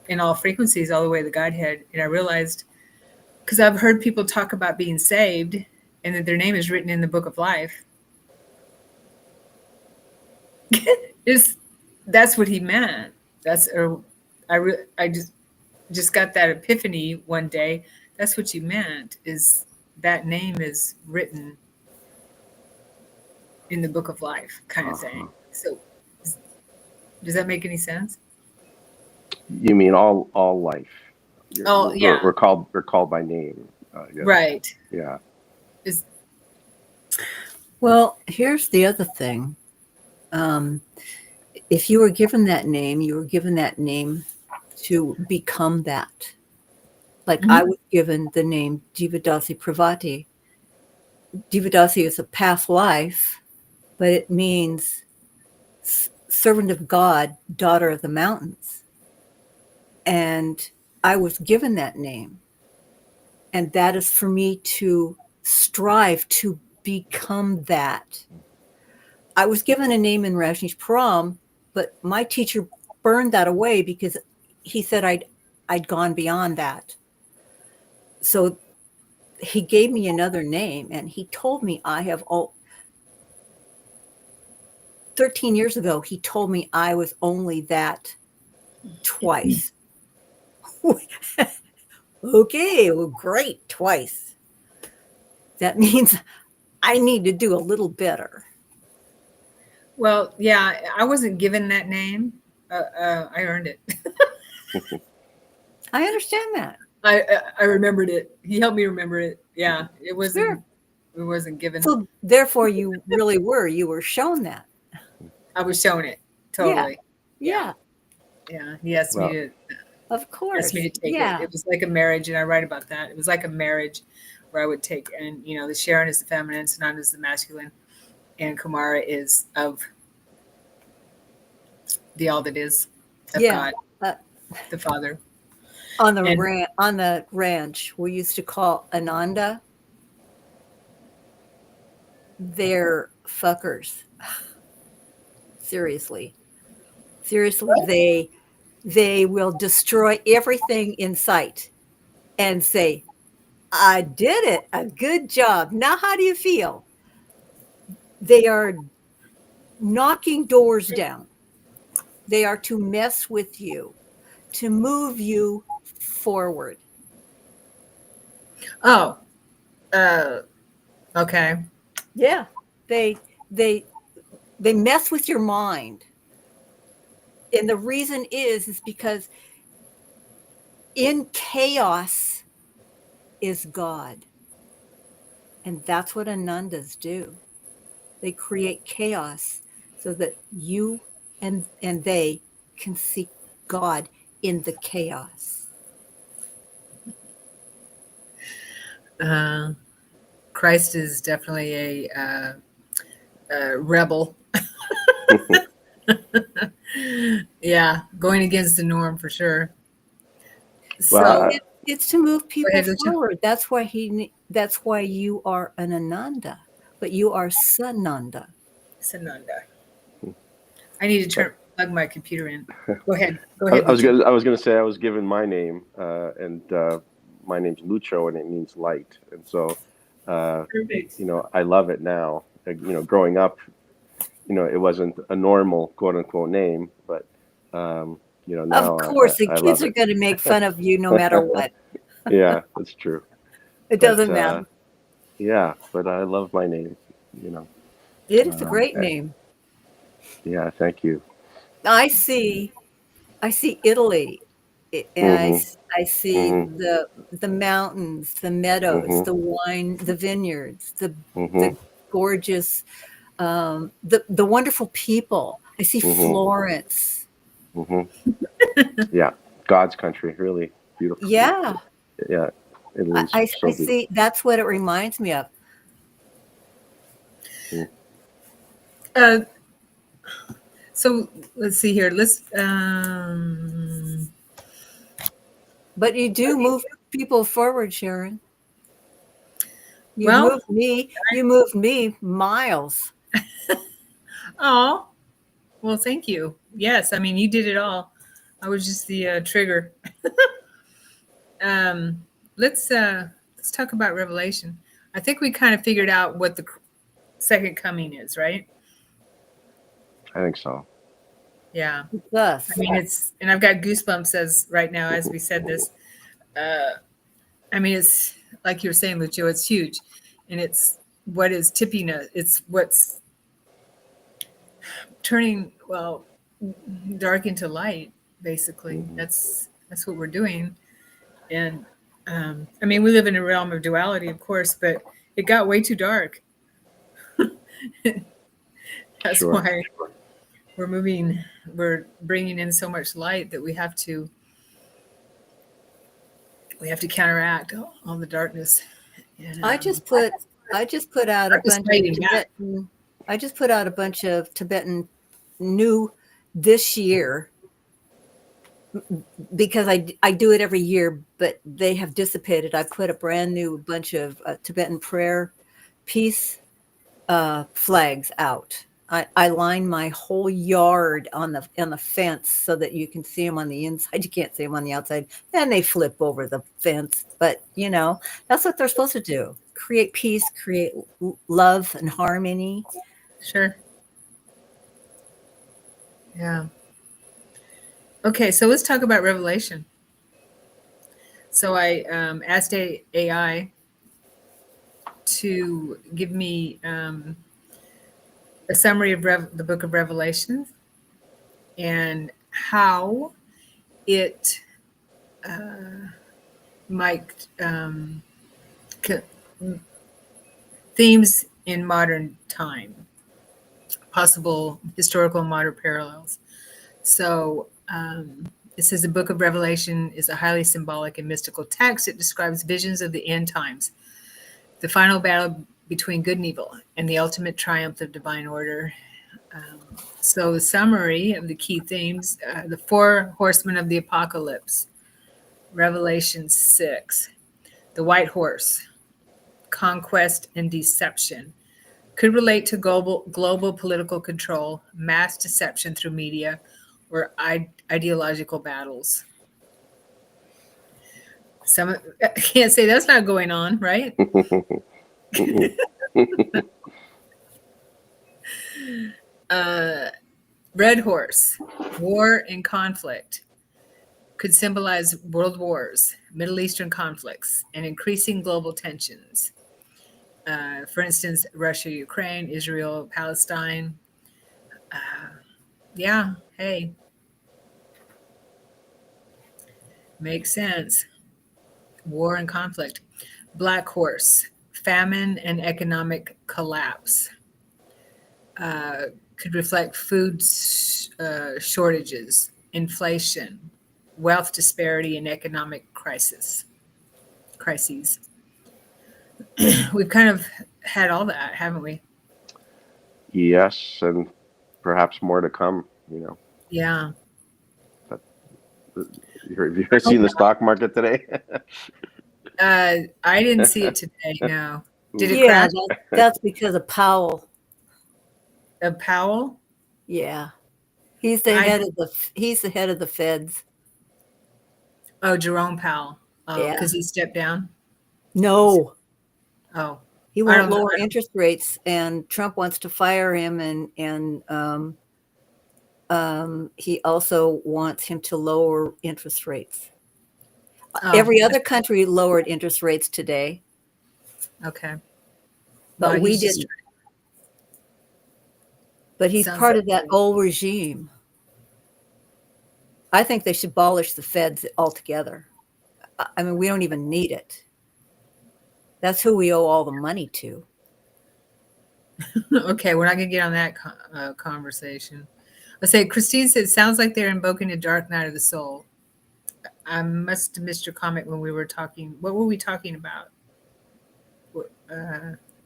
in all frequencies, all the way to the Godhead. And I realized, because I've heard people talk about being saved and that their name is written in the book of life. is That's what he meant. I just got that epiphany one day. That's what you meant, is that name is written in the book of life, kind of Uh-huh. thing. So does that make any sense? You mean all life? Oh yeah, We're called by name. Yes. right. Yeah. Is Well, here's the other thing. Um, if you were given that name, you were given that name to become that. Like I Mhm. was given the name Divadasi Pravati. Divadasi is a past life, but it means servant of God, daughter of the mountains. And I was given that name. And that is for me to strive to become that. I was given a name in Rajneesh Param, but my teacher burned that away because he said I'd gone beyond that. So he gave me another name, and he told me 13 years ago, he told me I was only that twice. Okay, well, great, twice. That means I need to do a little better. Well, yeah, I wasn't given that name. I earned it. I understand that. I remembered it. He helped me remember it. Yeah, Sure. it wasn't given. So therefore, you were shown that. I was shown it Yeah, totally. Yeah, yeah. yeah. He asked me Well, to. Of asked course. me to take it. Yeah. It was like a marriage, and I write about that. It was like a marriage where I would take, and the Sharon is the feminine, Sananda is the masculine, and Kumara is of the all that is of Yeah. God, the Father. On And the ranch, we used to call Ananda. They're fuckers. Seriously. They will destroy everything in sight and say, I did it. A good job. Now how do you feel? They are knocking doors down. They are to mess with you, to move you forward. oh, okay. Yeah. They they they mess with your mind. And the reason is because in chaos is God. And that's what Anandas do. They create chaos so that you and they can see God in the chaos. Christ is definitely a rebel. Yeah, going against the norm for sure. Well, So It's to move go people ahead, Lucia. forward. That's why you are an Ananda, but you are Sananda. Sananda. I need to plug my computer in. Go ahead. Go I, ahead, Lucia. I was gonna say I was given my name, and my name's Lucho, and it means light. And so, Perfect. I love it now. Growing up, it wasn't a normal quote unquote name, but Of now course, the I kids love are it. going to make fun of you no matter what. Yeah, that's true. It But doesn't matter. yeah, but I love my name. You know. It is a great Uh, name. yeah, thank you. I see Italy. Mhm. I see Mhm. the mountains, the meadows, Mhm. the wine, the vineyards, Mhm. the gorgeous, the wonderful people. I see Mhm. Florence. Mhm. Yeah, God's country, really beautiful. Yeah, Yeah, Italy's I so beautiful. see. That's what it reminds me of. Mm. Uh, so let's see here. Let's. But you do move people forward, Sharon. Well, You moved me miles. oh, well, thank you. Yes, I mean you did it all. I was just the trigger. Um, let's talk about Revelation. I think we kind of figured out what the second coming is, right? I think so. Yeah. I Thus, mean, and I've got goosebumps as right now as we said this. I mean, it's like you were saying, Lucio, it's huge, and it's what is tipping us. It's what's turning dark into light. Basically, Mhm. that's what we're doing. And I mean, we live in a realm of duality, of course, but it got way too dark. That's Sure. why we're bringing in so much light that we have to counteract all the darkness. And I just put I just put out a darkness bunch of fighting back. Tibetan. I just put out a bunch of Tibetan new this year because I do it every year, but they have dissipated. I put a brand new bunch of Tibetan prayer peace flags out. I line my whole yard on the fence so that you can see them on the inside. You can't see them on the outside. And they flip over the fence. But that's what they're supposed to do: create peace, create love and harmony. Sure. Yeah. Okay, so let's talk about Revelation. So I asked AI to give me a summary of the book of Revelation and how it might themes in modern time, possible historical and modern parallels. So It says the book of Revelation is a highly symbolic and mystical text. It describes visions of the end times, the final battle between good and evil, and the ultimate triumph of divine order. So the summary of the key themes, the four horsemen of the apocalypse, Revelation 6, the white horse, conquest and deception, could relate to global political control, mass deception through media, or ideological battles. Some I can't say that's not going on, right? Red horse, war and conflict, could symbolize world wars, Middle Eastern conflicts, and increasing global tensions. For instance, Russia, Ukraine, Israel, Palestine. Yeah, hey, makes sense. War and conflict. Black horse, famine and economic collapse. Could reflect food shortages, inflation, wealth disparity, and economic crises. We've kind of had all that, haven't we? Yes, and perhaps more to come. Yeah. Have you seen the stock market today? I didn't see it today. No. Did it Yeah, crash? that's because of Powell. Powell? Yeah, he's the head of the Feds. Oh, Jerome Powell. Oh, Yeah. because he stepped down. No, Oh, he I won't don't know. lower interest rates, and Trump wants to fire him, and he also wants him to lower interest rates. Oh, Every other country lowered interest rates today, okay. but Well, we he's just didn't. But he's sounds part like of that old regime. I think they should abolish the Feds altogether. I mean, we don't even need it. That's who we owe all the money to. Okay, we're not going to get on that conversation. Let's say Christine said, sounds like they're invoking a dark night of the soul. I must have missed your comment when we were talking. What were we talking about?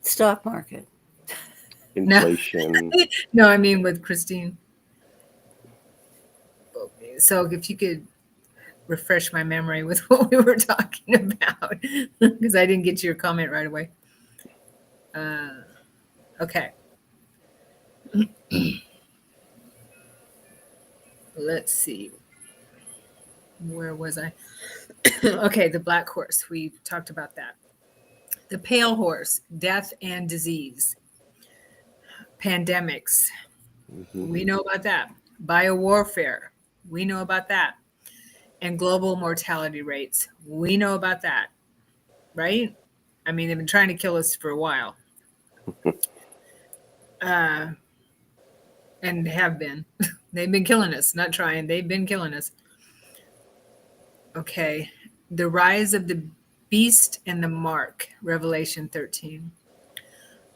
Stock market. Inflation. No, I mean with Christine. So if you could refresh my memory with what we were talking about, because I didn't get your comment right away. Okay. Let's see. Where was I? Okay, the black horse. We talked about that. The pale horse, death and disease. Pandemics. Mm-hmm. We know about that. Biowarfare. We know about that. And global mortality rates. We know about that. Right? I mean, they've been trying to kill us for a while. And have been. They've been killing us. Not trying. They've been killing us. Okay. The rise of the beast and the mark. Revelation 13.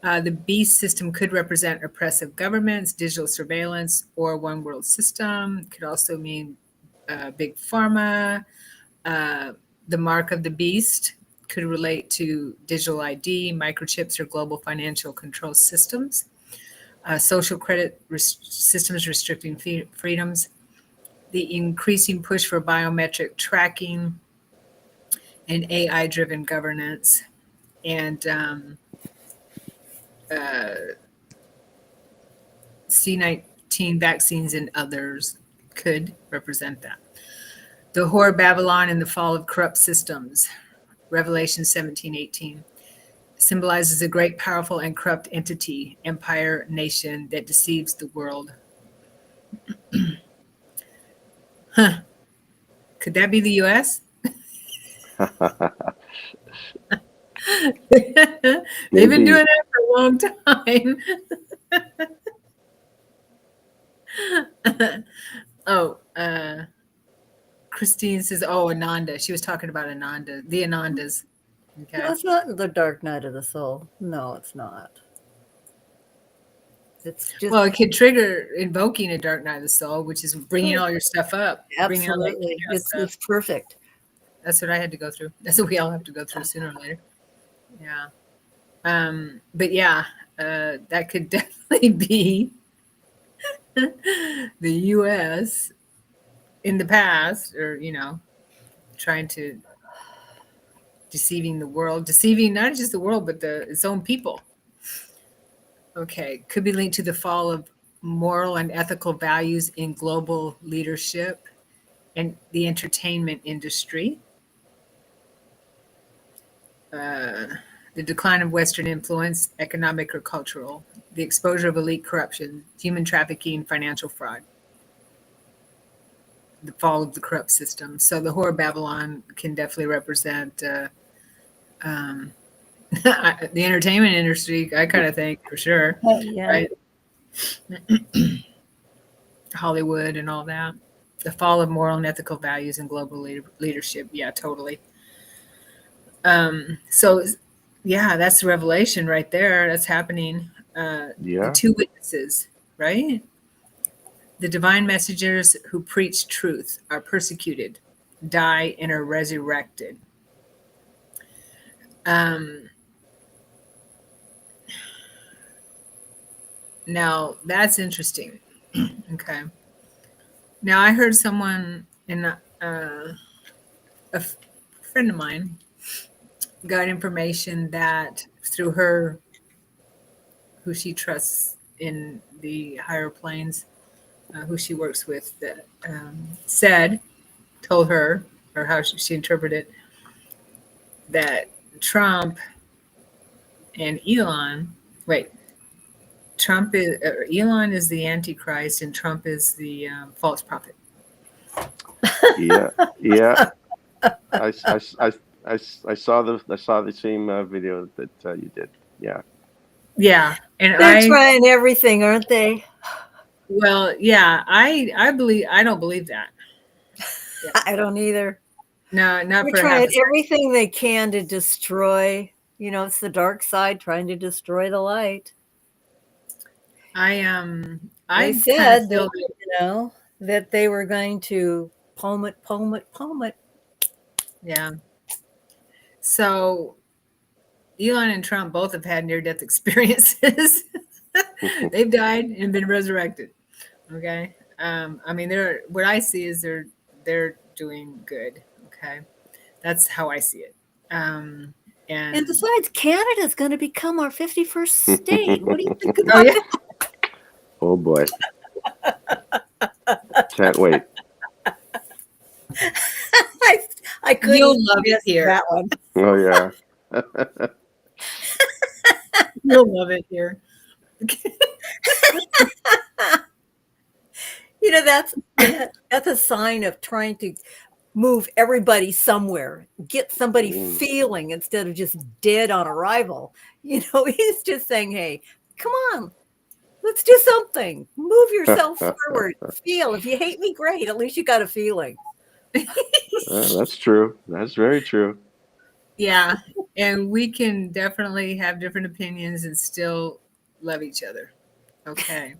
The beast system could represent oppressive governments, digital surveillance, or one world system. It could also mean big pharma. The mark of the beast could relate to digital ID, microchips, or global financial control systems. Social credit systems restricting freedoms. The increasing push for biometric tracking and AI-driven governance. And C-19 vaccines and others could represent that. The whore Babylon and the fall of corrupt systems, Revelation 17:18, symbolizes a great, powerful, and corrupt entity, empire, nation that deceives the world. Huh. Could that be the U.S.? They've been doing that for a long time. Christine says, oh, Ananda. She was talking about Ananda, the Anandas. Okay. No, it's not the dark night of the soul. No, it's not. It's just Well, it could trigger invoking a dark night of the soul, which is bringing all your stuff up, bringing all that absolutely. chaos stuff. It's perfect. That's what I had to go through. That's what we all have to go through sooner or later. Yeah. But yeah, that could definitely be the U.S. in the past, or trying to deceiving the world, deceiving not just the world but its own people. Okay, could be linked to the fall of moral and ethical values in global leadership and the entertainment industry. The decline of Western influence, economic or cultural, the exposure of elite corruption, human trafficking, financial fraud, the fall of the corrupt system. So the Whore of Babylon can definitely represent the entertainment industry, I kind of think, for sure, Yeah. right? Hollywood and all that. The fall of moral and ethical values in global leadership. Yeah, totally. So yeah, that's the revelation right there. That's happening. The Yeah. two witnesses, right? The divine messengers who preach truth are persecuted, die, and are resurrected. Now that's interesting. Okay. Now I heard someone a friend of mine got information that through her, who she trusts in the higher planes, who she works with, that told her, or how she interpreted it, that Trump and Elon, wait, Elon is the Antichrist and Trump is the false prophet. Yeah. Yeah. I saw the same video that you did. Yeah. Yeah, and They're trying everything, aren't they? well, yeah, I believe, I don't believe that. Yeah. I don't either. No, not They're for half trying a second. everything they can to destroy. It's the dark side trying to destroy the light. I They said that, that they were going to poem it. Yeah. So Elon and Trump both have had near-death experiences. They've died and been resurrected. Okay. I mean, what I see is they're doing good. Okay. That's how I see it. And besides, Canada's going to become our 51st state. What do you think about oh yeah. that? Oh boy. Can't wait. I couldn't. You'll love it here. That one. Oh yeah. You'll love it here. That's a sign of trying to move everybody somewhere, get somebody feeling instead of just dead on arrival. He's just saying, hey, come on, let's do something. Move yourself forward. Feel. If you hate me, great. At least you got a feeling. That's true. That's very true. Yeah. And we can definitely have different opinions and still love each other. Okay.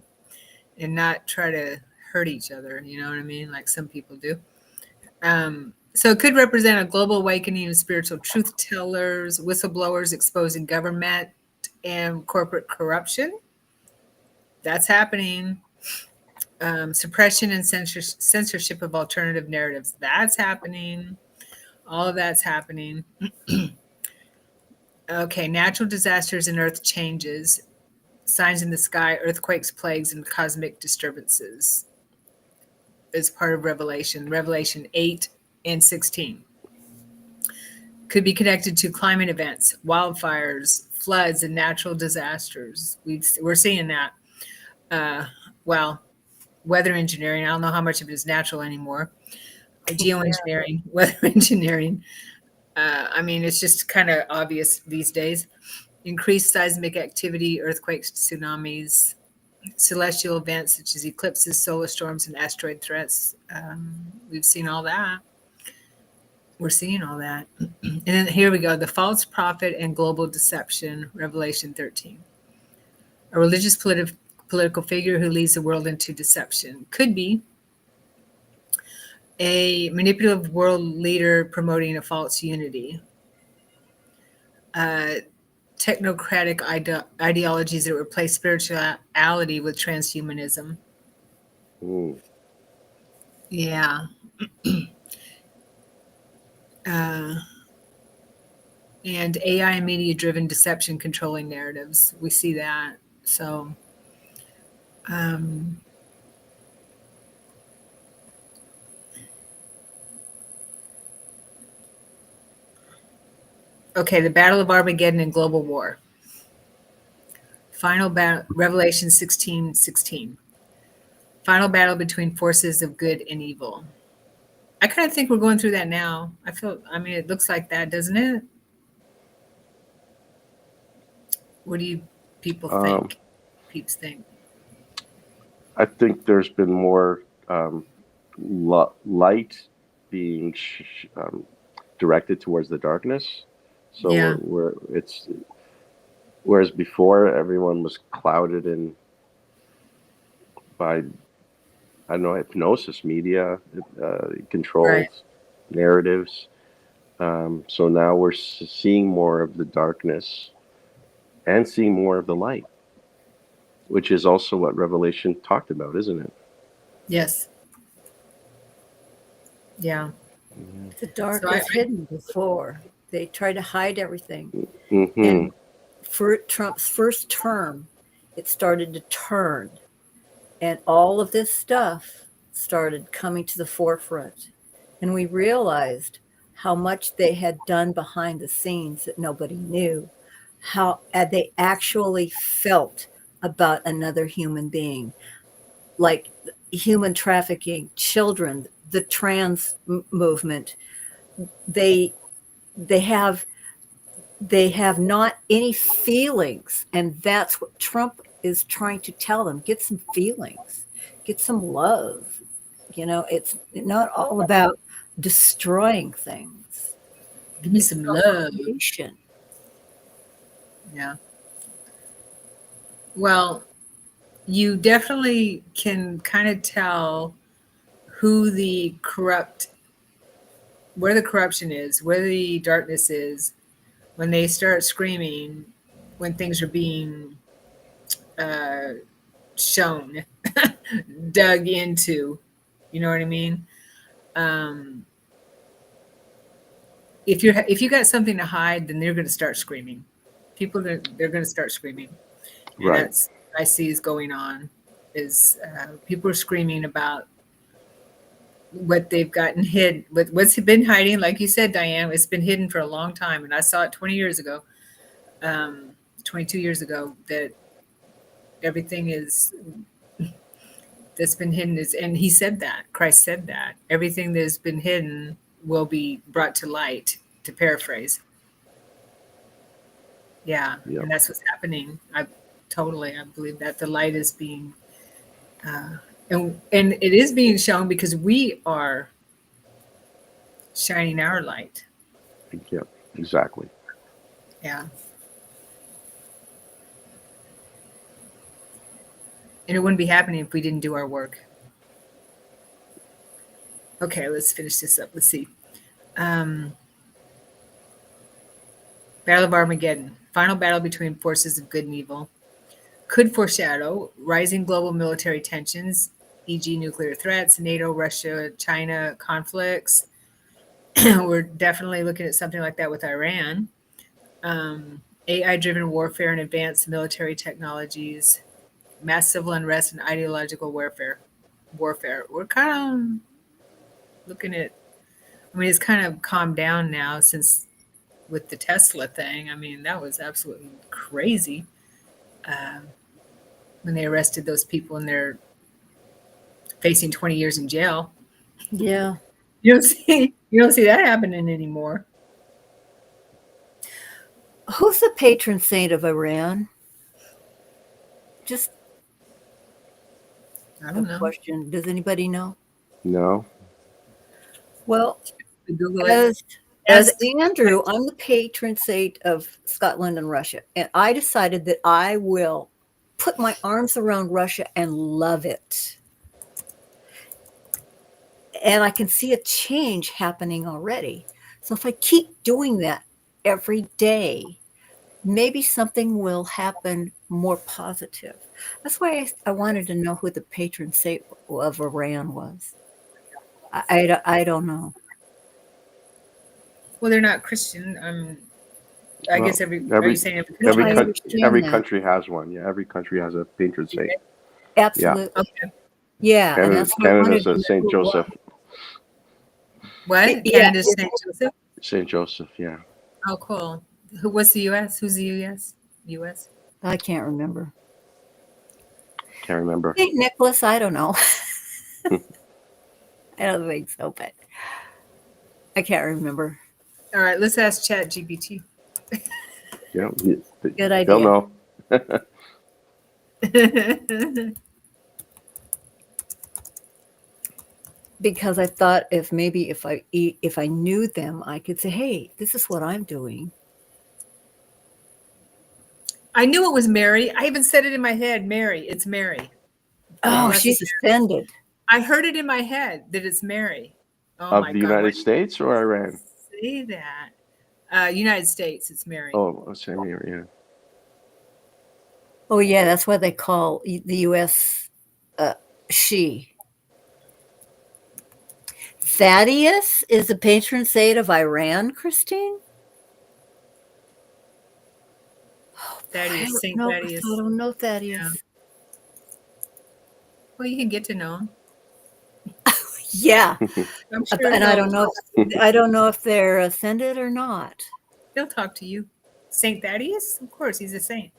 And not try to hurt each other. You know what I mean? Like some people do. So it could represent a global awakening of spiritual truth tellers, whistleblowers exposing government and corporate corruption. That's happening. Suppression and censorship of alternative narratives. That's happening. All of that's happening. Okay, natural disasters and earth changes. Signs in the sky, earthquakes, plagues, and cosmic disturbances is part of Revelation 8 and 16. Could be connected to climate events, wildfires, floods, and natural disasters. We're seeing that. Well, weather engineering, I don't know how much of it is natural anymore. Geoengineering, weather engineering. I mean, it's just kind of obvious these days. Increased seismic activity, earthquakes, tsunamis, celestial events such as eclipses, solar storms, and asteroid threats. We've seen all that. We're seeing all that. And then here we go, the false prophet and global deception, Revelation 13. A religious political figure who leads the world into deception. Could be a manipulative world leader promoting a false unity. Uh, Technocratic ideologies that replace spirituality with transhumanism. Mm. Yeah. Uh, and AI and media driven deception controlling narratives. We see that. So, um, okay, the Battle of Armageddon and global war. Final battle, Revelation 16:16. Final battle between forces of good and evil. I kind of think we're going through that now. I mean, it looks like that, doesn't it? What do you people Um, think? Peeps think. I think there's been more light being directed towards the darkness. So Yeah, whereas before everyone was clouded in by, I don't know, hypnosis, media, right. controlled narratives. So now we're seeing more of the darkness and seeing more of the light, which is also what Revelation talked about, isn't it? Yes. Yeah. Yeah. The dark So I, was hidden before. They tried to hide everything. Mm-hmm. And for Trump's first term, it started to turn. And all of this stuff started coming to the forefront. And we realized how much they had done behind the scenes that nobody knew, how they actually felt about another human being, like human trafficking, children, the trans movement. They they have they have not any feelings, and that's what Trump is trying to tell them. Get some feelings, get some love. It's not all about destroying things. give me It's some about love. creation. Yeah. Well, you definitely can kind of tell who the corrupt, where the corruption is, where the darkness is, when they start screaming, when things are being uh, shown, dug into. You know what I mean? Um, if you got something to hide, then they're going to start screaming. They're going to start screaming, and Right. that's what I see is going on. Is people are screaming about what they've gotten hid, with what's been hiding. Like you said, Diane, it's been hidden for a long time, and I saw it 20 years ago, 22 years ago, that everything is that's been hidden is, and he said that, Christ said that everything that's been hidden will be brought to light, to paraphrase. Yeah, Yep. and that's what's happening. I believe that the light is being and it is being shown because we are shining our light. Yep. Exactly. Yeah. And it wouldn't be happening if we didn't do our work. Okay, let's finish this up. Let's see. Um, Battle of Armageddon, final battle between forces of good and evil, could foreshadow rising global military tensions, e.g., nuclear threats, NATO, Russia, China conflicts. We're definitely looking at something like that with Iran. AI driven warfare and advanced military technologies, mass civil unrest and ideological warfare. We're kind of looking at, I mean, it's kind of calmed down now since with the Tesla thing. I mean, that was absolutely crazy when they arrested those people and they're facing 20 years in jail. Yeah. You don't see that happening anymore. Who's the patron saint of Iran? Just I a don't know. question. Does anybody know? No. Well, Google it. as as Ask. Andrew, I'm the patron saint of Scotland and Russia, and I decided that I will put my arms around Russia and love it. And I can see a change happening already. So if I keep doing that every day, maybe something will happen more positive. That's why I wanted to know who the patron saint of Iran was. I don't know. Well, they're not Christian. I Well, guess are you every saying every No, every I country has? understand every that. country has one. Yeah, every country has a patron saint. Yeah, Absolutely. Okay. Yeah, and Canada, that's why I Canada's wanted to a know Saint who it was. Joseph. What? Yeah, Canada's St. Joseph? Saint Joseph. Yeah, Oh, cool. What's the U.S.? Who's the U.S.? U.S.? I can't remember. can't remember. St. Nicholas, I don't know. I don't think so, but I can't remember. All right, let's ask Chat GPT. Yeah, Good they'll idea. know. Because I thought if I knew them, I could say, "Hey, this is what I'm doing." I knew it was Mary. I even said it in my head. Mary. It's Mary. The Oh, Uh, blessed she's Mary. ascended. I heard it in my head that it's Mary. Oh of my the God. Why United did States or Iran? you say that? United States. It's Mary. Oh, same here. Yeah. Oh, yeah, that's why they call the U.S. She. Thaddeus is the patron saint of Iran, Christine. Oh, boy, I Thaddeus. don't St. know. I Thaddeus. don't know Yeah. Thaddeus. Well, you can get to know him. Yeah, I'm sure and I don't know. I don't know if they're ascended or not. he'll talk to you. St. Thaddeus? Of course, he's a saint.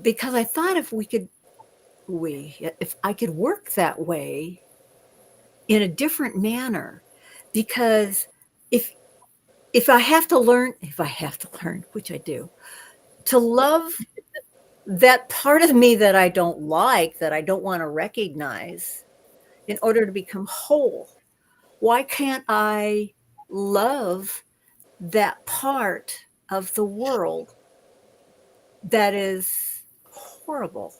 Because I thought if I could work that way in a different manner, because if if I have to learn, which I do, to love that part of me that I don't like, that I don't want to recognize, in order to become whole, why can't I love that part of the world that is horrible?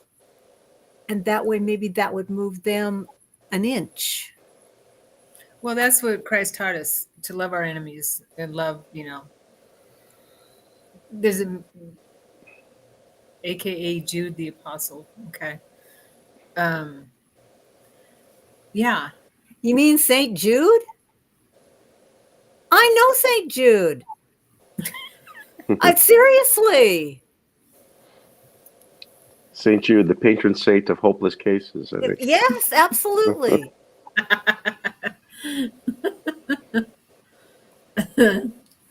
And that way, maybe that would move them an inch. Well, that's what Christ taught us, to love our enemies and love, there's a AKA Jude the Apostle. Okay. Um, yeah. You mean St. Jude? I know St. Jude. Seriously. Saint Jude, the patron saint of hopeless cases. I think. Yes, absolutely.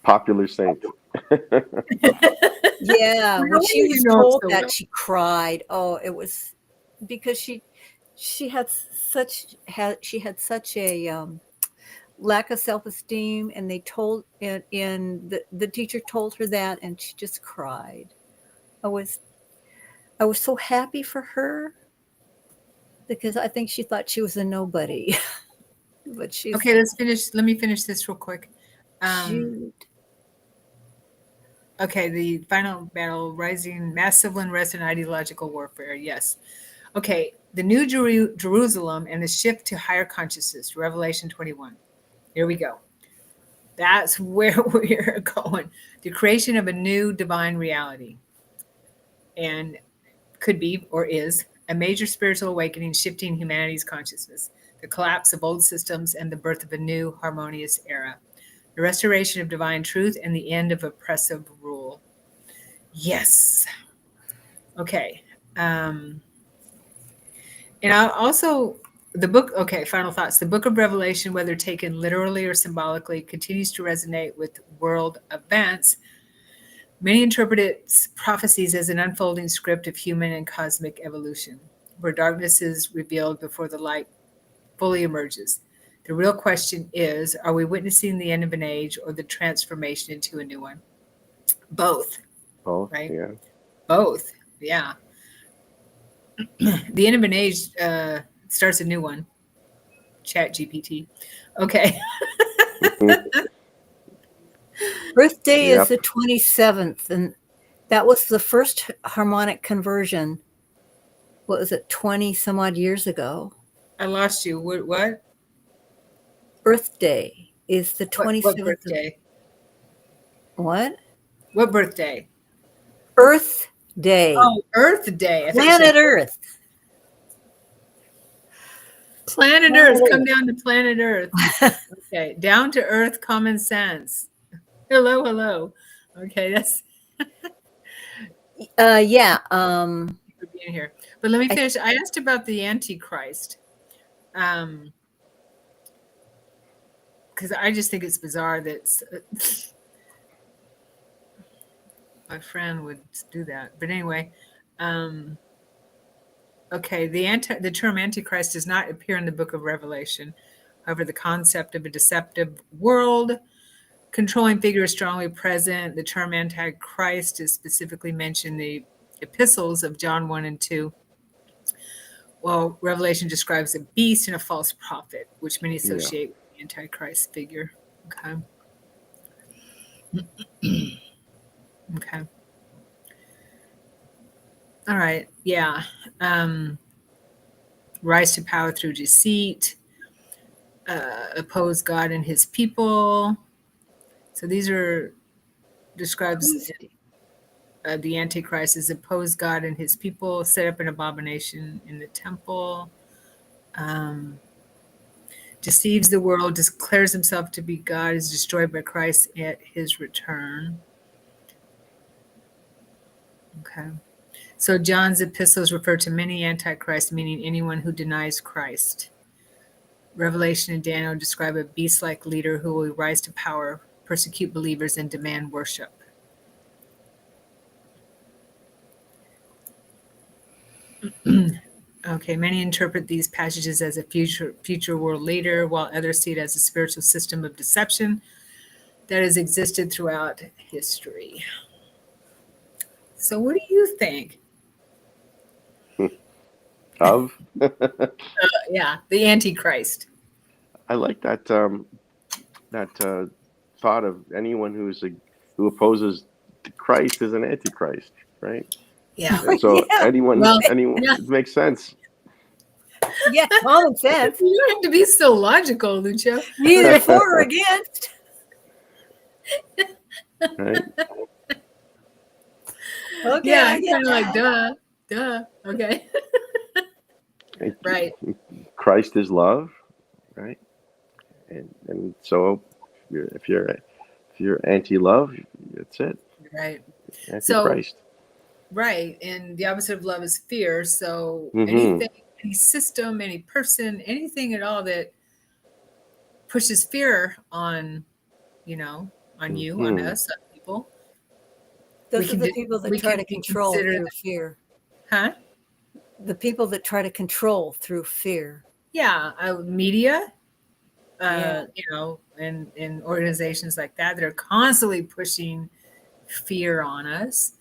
Popular saint. Yeah, when How she do you was know told so that, well? she cried. Oh, it was because she had such a lack of self-esteem, and they told and the teacher told her that, and she just cried. I was I was so happy for her because I think she thought she was a nobody, but she's Okay, let's finish. Let me finish this real quick. Um, Jude. okay, the final battle, rising mass civil unrest and ideological warfare. Yes. Okay, the new Jerusalem and the shift to higher consciousness, Revelation 21. Here we go. That's where we're going. The creation of a new divine reality. And could be or is a major spiritual awakening shifting humanity's consciousness, the collapse of old systems and the birth of a new harmonious era, the restoration of divine truth and the end of oppressive rule. Yes. Okay. And I also, the book, okay, final thoughts. The book of Revelation, whether taken literally or symbolically, continues to resonate with world events. Many interpret its prophecies as an unfolding script of human and cosmic evolution, where darkness is revealed before the light fully emerges. The real question is, are we witnessing the end of an age or the transformation into a new one? Both, Both. right? Yeah. Both. Yeah. The end of an age starts a new one. Chat GPT. Okay. Earth Day is Yep. the 27th, and that was the first harmonic conversion. What was it, 20 some odd years ago? I lost you. What? Earth Day is the What 27th. birthday? What? What birthday? Earth Day. Oh, Earth Day. I thought you Planet said Earth. Planet Planet Earth. Come Earth. down to planet Earth. Okay, down to earth, common sense. Hello, hello. Okay, that's Yeah. for being here. But let me finish. I asked about the Antichrist, because I just think it's bizarre that my friend would do that. But anyway, okay, the term Antichrist does not appear in the Book of Revelation. However, the concept of a deceptive world controlling figure is strongly present. The term Antichrist is specifically mentioned in the epistles of John 1 and 2. Well, Revelation describes a beast and a false prophet, which many associate with the Antichrist figure. Okay. Okay. All right. Yeah. Rise to power through deceit, oppose God and his people. So these are describes the Antichrist as oppose God and his people, set up an abomination in the temple, deceives the world, declares himself to be God, is destroyed by Christ at his return. Okay. So John's epistles refer to many antichrists, meaning anyone who denies Christ. Revelation and Daniel describe a beast-like leader who will rise to power, persecute believers, and demand worship. Okay, many interpret these passages as a future world leader, while others see it as a spiritual system of deception that has existed throughout history. So what do you think? Of? Yeah, the Antichrist. I like that thought of anyone who opposes Christ is an antichrist, right? Yeah. And so Yeah. anyone Well, yeah. it makes sense. Yeah, common sense. You don't have to be so logical, Lucio. Neither for or against. Right? Okay, Yeah, I it's get kind of like that. duh. Okay. Right. Christ is love, right? And so if you're anti-love, that's it. Right. So Antichrist. right, and the opposite of love is fear. So Mhm. anything, any system, any person, anything at all that pushes fear on, on you, on Mhm. us, on people, Those are the people that we try can to control consider through that, fear. huh? The people that try to control through fear. Yeah, media, Yeah. and organizations like that are constantly pushing fear on us.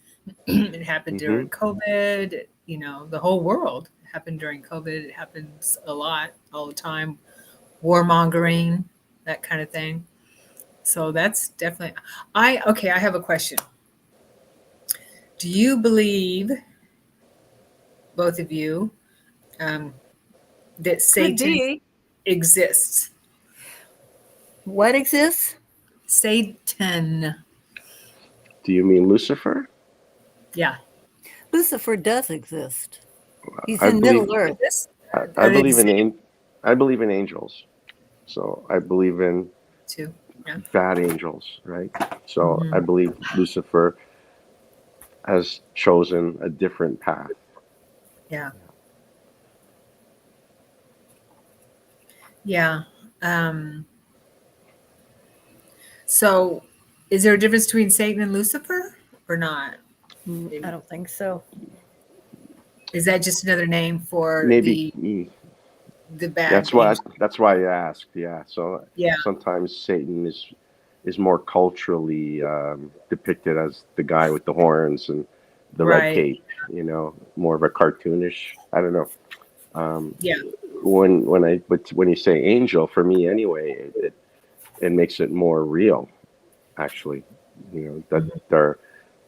It happened during COVID, the whole world happened during COVID. It happens a lot, all the time. Warmongering, that kind of thing. So that's definitely, I have a question. Do you believe, both of you, that Could Satan be. exists? What exists? Satan. Do you mean Lucifer? Yeah. Lucifer does exist. He's I in believe Middle Earth. I Are they the believe same I believe in angels. So I believe in too? Yeah. bad angels, right? So I Mhm. believe Lucifer has chosen a different path. Yeah. Yeah. So is there a difference between Satan and Lucifer or not? I don't think so. Is that just another name for Maybe the bad that's why I asked. Yeah. So Yeah. sometimes Satan is more culturally depicted as the guy with the horns and the red Right. cape. More of a cartoonish. I don't know. Yeah. When you say angel, for me anyway, it makes it more real, actually. that they're,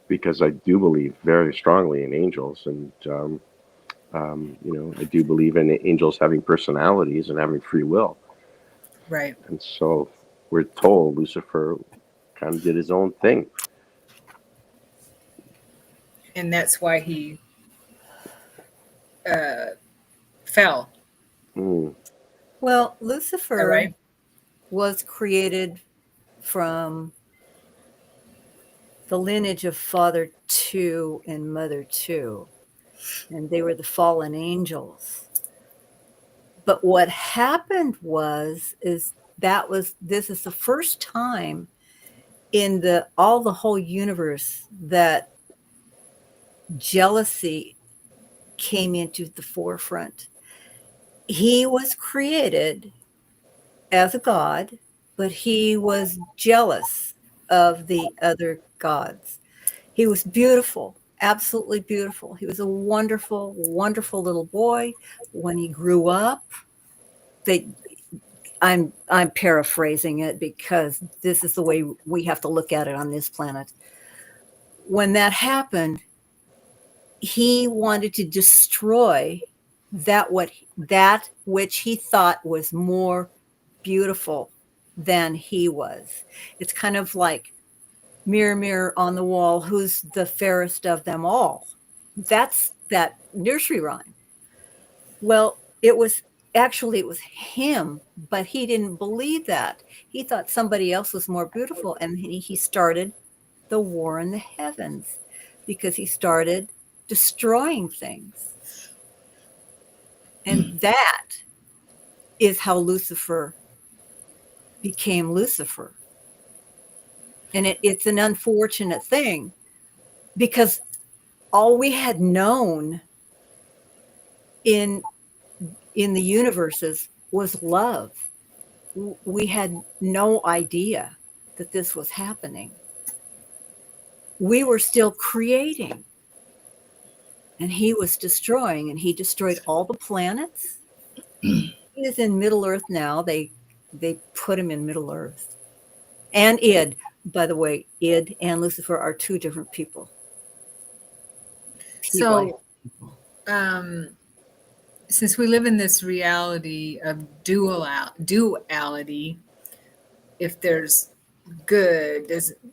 because I do believe very strongly in angels, and I do believe in angels having personalities and having free will. Right. And so we're told Lucifer kind of did his own thing. And that's why he fell. Mm. Well, Is that Lucifer right? was created from the lineage of Father 2 and Mother 2, and they were the fallen angels. But what happened is this is the first time in the whole universe that jealousy came into the forefront. He was created as a god, but he was jealous of the other gods. He was beautiful, absolutely beautiful. He was a wonderful, wonderful little boy. When he grew up, they I'm paraphrasing it because this is the way we have to look at it on this planet. When that happened, he wanted to destroy that which he thought was more beautiful than he was. It's kind of like mirror, mirror on the wall, who's the fairest of them all? That's that nursery rhyme. Well, it was him, but he didn't believe that. He thought somebody else was more beautiful, and he started the war in the heavens because he started destroying things. And that is how Lucifer became Lucifer. And it's an unfortunate thing because all we had known in the universes was love. We had no idea that this was happening. We were still creating, and he was destroying, and he destroyed all the planets. He is in Middle Earth now. They put him in Middle Earth. And Id, by the way, Id and Lucifer are two different people. So, since we live in this reality of duality, if there's good,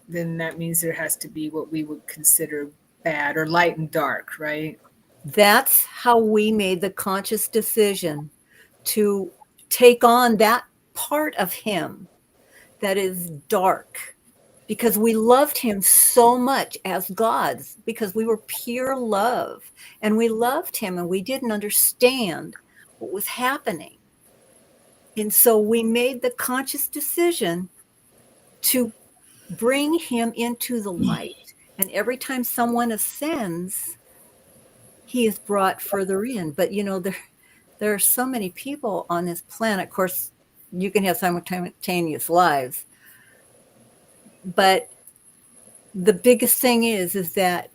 then that means there has to be what we would consider bad, or light and dark, right? That's how we made the conscious decision to take on that part of him that is dark, because we loved him so much as gods, because we were pure love, and we loved him, and we didn't understand what was happening. And so we made the conscious decision to bring him into the light. And every time someone ascends, he is brought further in. But there are so many people on this planet. Of course, you can have simultaneous lives, but the biggest thing is that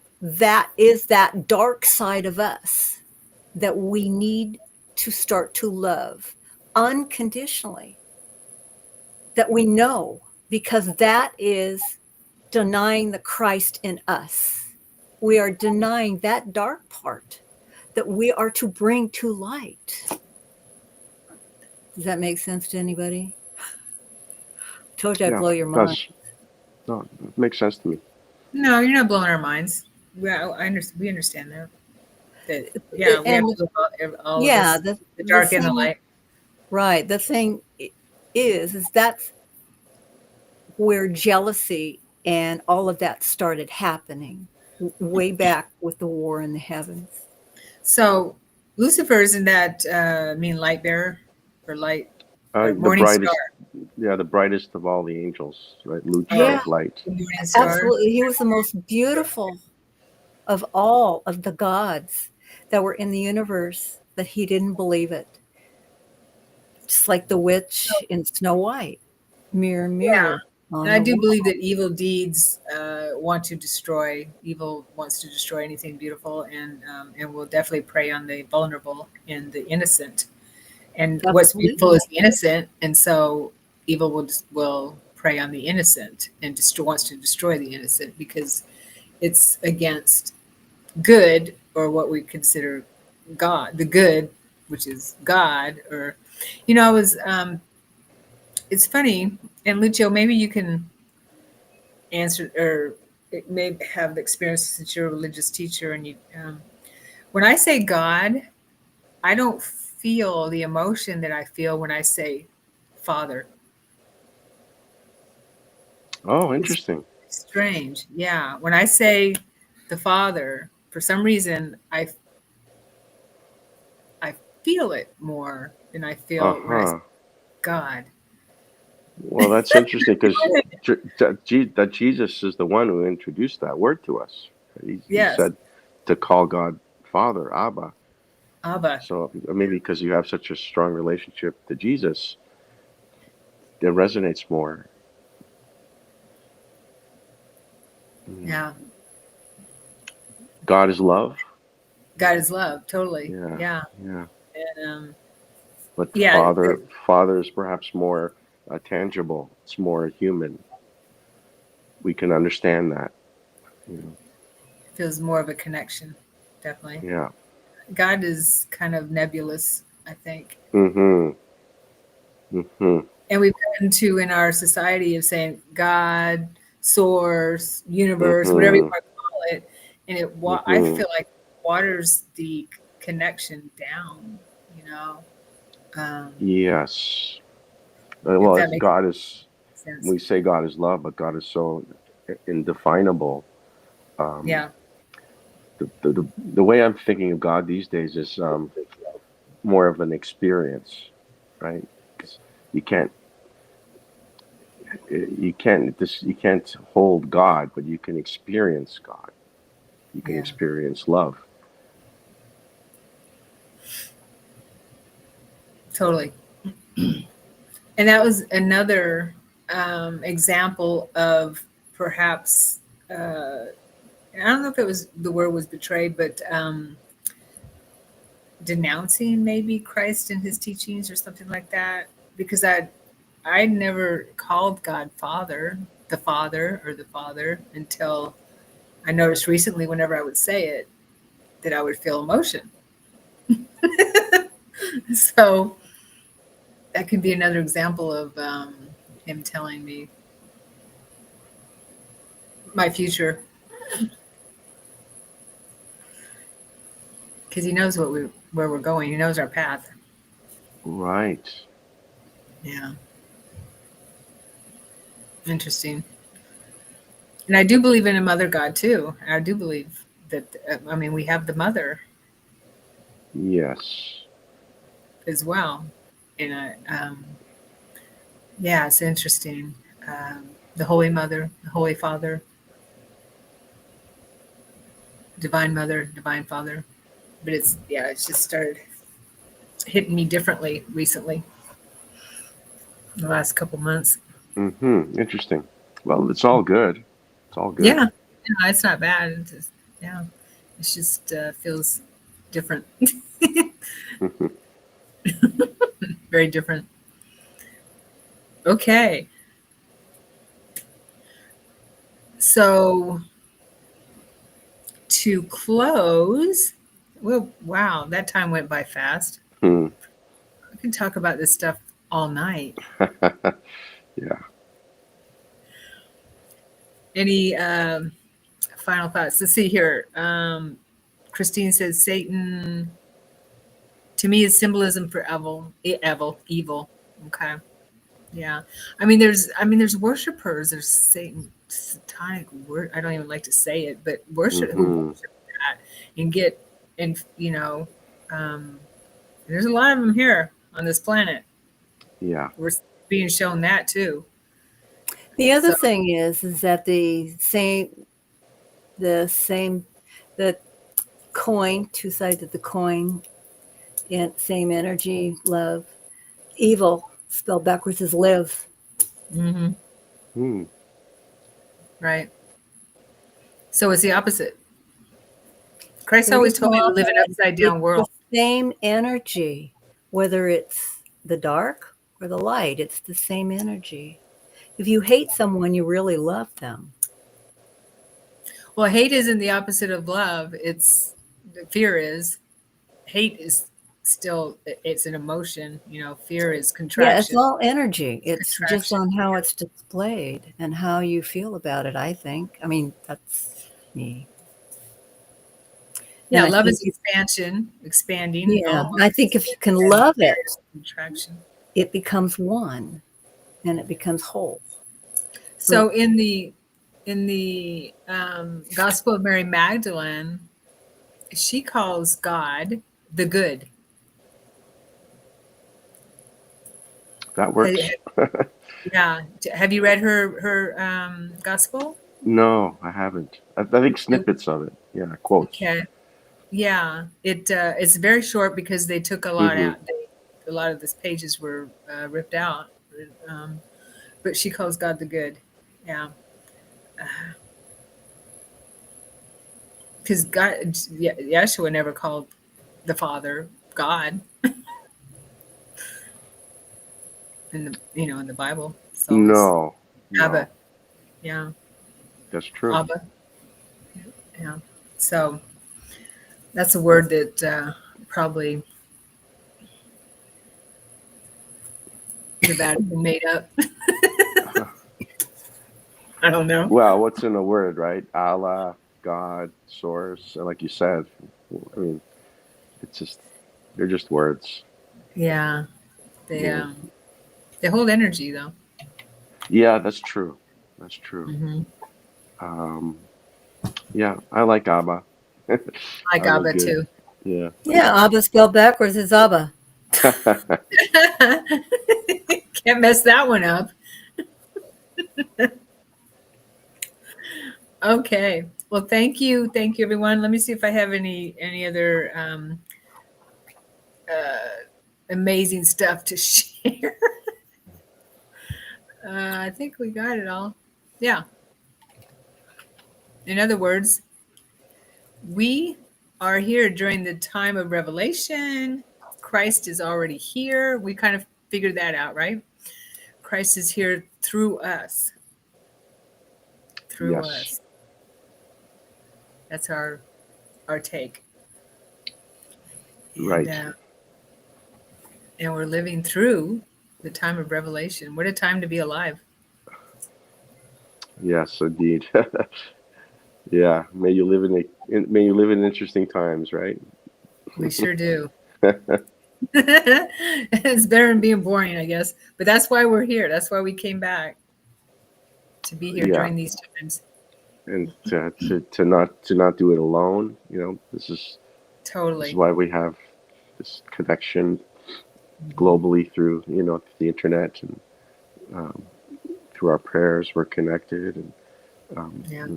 is that dark side of us that we need to start to love unconditionally, that we know, because that is denying the Christ in us. We are denying that dark part that we are to bring to light. Does that make sense to anybody? I told you I'd blow your mind. No, it makes sense to me. No, you're not blowing our minds. We understand that. We have to do all of this, the dark and the light. Right. The thing is that's where jealousy and all of that started happening, way back with the war in the heavens. So Lucifer, isn't that mean light bearer or light? Morning brightest, star. Yeah, the brightest of all the angels, right? Yeah, of light. absolutely. He was the most beautiful of all of the gods that were in the universe, but he didn't believe it. Just like the witch in Snow White. Mirror, mirror. Yeah. And I do believe that evil deeds wants to destroy anything beautiful, and will definitely prey on the vulnerable and the innocent. And what's beautiful is the innocent, and so evil will prey on the innocent and wants to destroy the innocent because it's against good, or what we consider God, the good, which is God. Or, I was, it's funny, and Lucio, maybe you can answer, or it may have experience since you're a religious teacher. And when I say God, I don't feel the emotion that I feel when I say Father. Oh, It's interesting. strange. Yeah. When I say the Father, for some reason, I feel it more than I feel when I say Uh-huh. God. Well, that's interesting because that Jesus is the one who introduced that word to us. He Yes. said to call God Father, Abba. Abba. So maybe because you have such a strong relationship to Jesus, it resonates more. Mm. Yeah. God is love. God is love. Totally. Yeah, Yeah. yeah. And But yeah, Father is perhaps more tangible. It's more human. We can understand that. You know. feels more of a connection. Definitely. Yeah. God is kind of nebulous, I think. Mm-hmm. Mm-hmm. And we've gotten to in our society of saying God, source, universe, whatever you Mm-hmm. want to call it, and I Mm-hmm. feel like waters the connection down. You know, um, Yes. if Well, that as makes God is, sense. we say God is love, but God is so indefinable. Um, Yeah, the way I'm thinking of God these days is more of an experience, right? 'Cause you can't you can't hold God, but you can experience God. You can yeah, experience love. totally. And that was another example of perhaps. I don't know if it was the word was betrayed, but denouncing maybe Christ and his teachings or something like that. Because I never called God Father, the Father or the Father, until I noticed recently whenever I would say it that I would feel emotion. So that could be another example of him telling me my future, because he knows where we're going. He knows our path. Right. Yeah, interesting. And I do believe in a mother God too. And I do believe that. I mean, we have the mother Yes. as well. And yeah, it's interesting. The Holy Mother, the Holy Father, Divine Mother, Divine Father. But it's just started hitting me differently recently, the last couple months. Mm-hmm. Interesting. Well, it's all good. It's all good. Yeah, no, it's not bad. It's just, yeah, it's just feels different, very different. Okay, so to close, well, wow, that time went by fast. Hmm. We can talk about this stuff all night. Yeah. Any final thoughts? Let's see here. Christine says Satan to me is symbolism for evil. Okay, yeah. I mean, there's worshipers. There's Satan, satanic word. I don't even like to say it, but who Mm-hmm. worship that and get and um, there's a lot of them here on this planet. Yeah. We're being shown that too. The other So thing is that the same the coin, two sides of the coin, and same energy, love. Evil spelled backwards is live. hmm Hmm. right. So it's the opposite. Christ There always is told no me to live an opposite. upside It's down the world. same energy, whether it's the dark or the light. It's the same energy. If you hate someone, you really love them. Well, hate isn't the opposite of love. It's fear is. Hate is still, it's an emotion. Fear is Yeah, it's contraction. all energy. It's just Contraction. on how it's displayed and how you feel about it, I think. I mean, that's me. Yeah, And I love think, is expansion, expanding. yeah, All I think if you can and love fear it, is contraction. it becomes one and it becomes whole. So in the Gospel of Mary Magdalene, she calls God the good. That works. Yeah. Have you read her gospel? No, I haven't. I think snippets of it. Yeah, quotes. Okay. Yeah. It's very short because they took a lot Hmm. out. A lot of these pages were ripped out. But she calls God the good. Yeah. Because Yeshua never called the Father God in the Bible. It's always No, Abba. no, Yeah. that's true. Abba. Yeah. So that's a word that probably the Vatican made up. I don't know. Well, what's in a word, right? Allah, God, source, and like you said, I mean, it's just they're just words. Yeah. They Yeah, um they hold energy though. yeah, that's true. That's true. Hmm. Um, yeah, I like Abba. Like Abba's Abba good. too. Yeah. Yeah, Abba spelled backwards is Abba. Can't mess that one up. Okay. Well, thank you, everyone. Let me see if I have any other amazing stuff to share. I think we got it all. Yeah. In other words, we are here during the time of revelation. Christ is already here. We kind of figured that out, right? Christ is here through us. Through Yes, us. That's our take. And right. and we're living through the time of revelation. What a time to be alive. Yes, indeed. Yeah, may you live in interesting times, right? We sure do. It's better than being boring, I guess. But that's why we're here. That's why we came back to be here Yeah, during these times. and to not do it alone. This is Totally. why we have this connection Mhm. globally through the internet, and um, through our prayers we're connected, and Yeah.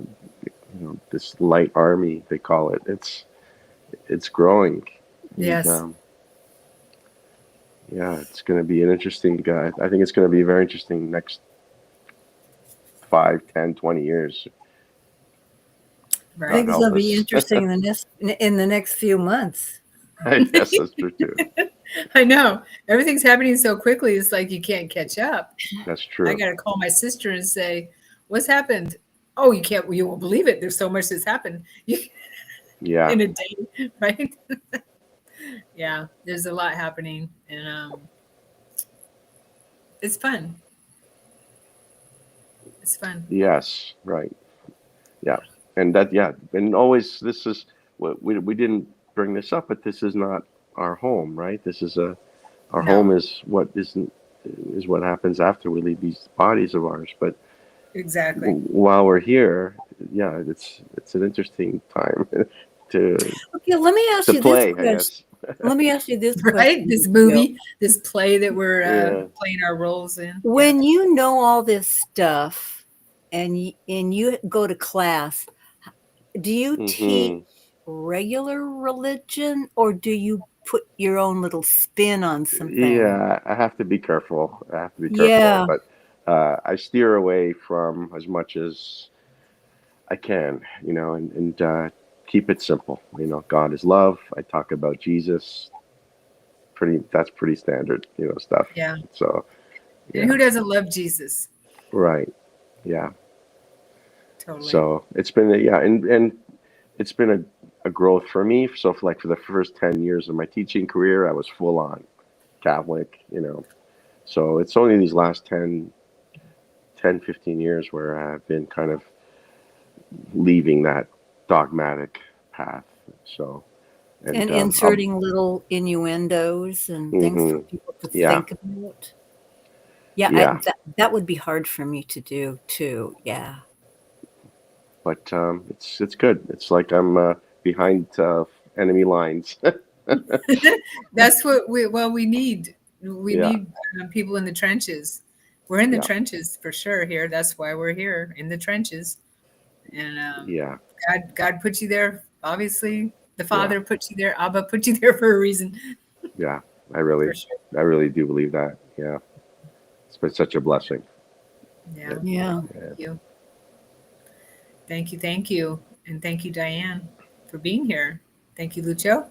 this light army they call it. It's growing, and Yes. yeah, it's going to be an interesting guy. I think it's going to be very interesting next 5, 10, 20 years. I Right. God think it's going help to be us. interesting in the next few months. I guess that's true too. I know. Everything's happening so quickly. It's like you can't catch up. That's I true. got to call my sister and say, "What's happened?" Oh, you won't believe it. There's so much that's happened Yeah. in a day, right? Yeah, there's a lot happening, and it's fun. It's fun. Yes. Right. Yeah. And that. Yeah. And always, this is what we didn't bring this up, but this is not our home, right? Our home No, is what happens after we leave these bodies of ours. But exactly. while we're here, yeah, it's an interesting time to Okay, let me ask to you this play, I question. guess. Let me ask you this Right? question, This Bill. movie, this play that we're Yeah. playing our roles in. Yeah. When you know all this stuff and you go to class, do you teach Hmm. regular religion or do you put your own little spin on something? Yeah, I have to be careful. I have to be careful, Yeah. but I steer away from as much as I can, and keep it simple. God is love. I talk about Jesus. That's pretty standard, stuff. Yeah. So And yeah, who doesn't love Jesus? Right. Yeah. Totally. So it's been and it's been a growth for me. So for the first 10 years of my teaching career, I was full on Catholic. So it's only these last 10, 15 years where I've been kind of leaving that dogmatic path. So And and inserting little innuendos and things for people to yeah, think about. Yeah, yeah. that would be hard for me to do too. Yeah. But it's good. It's like I'm behind enemy lines. That's what we need. We Yeah, need people in the trenches. We're in the yeah, trenches for sure here. That's why we're here in the trenches. And yeah, God put you there. Obviously, the yeah, Father put you there. Abba put you there for a reason, yeah. I for really, sure. I really do believe that. Yeah, it's been such a blessing. Yeah. Yeah. Yeah. Thank you. Thank you. And thank you, Diane, for being here. Thank you, Lucho.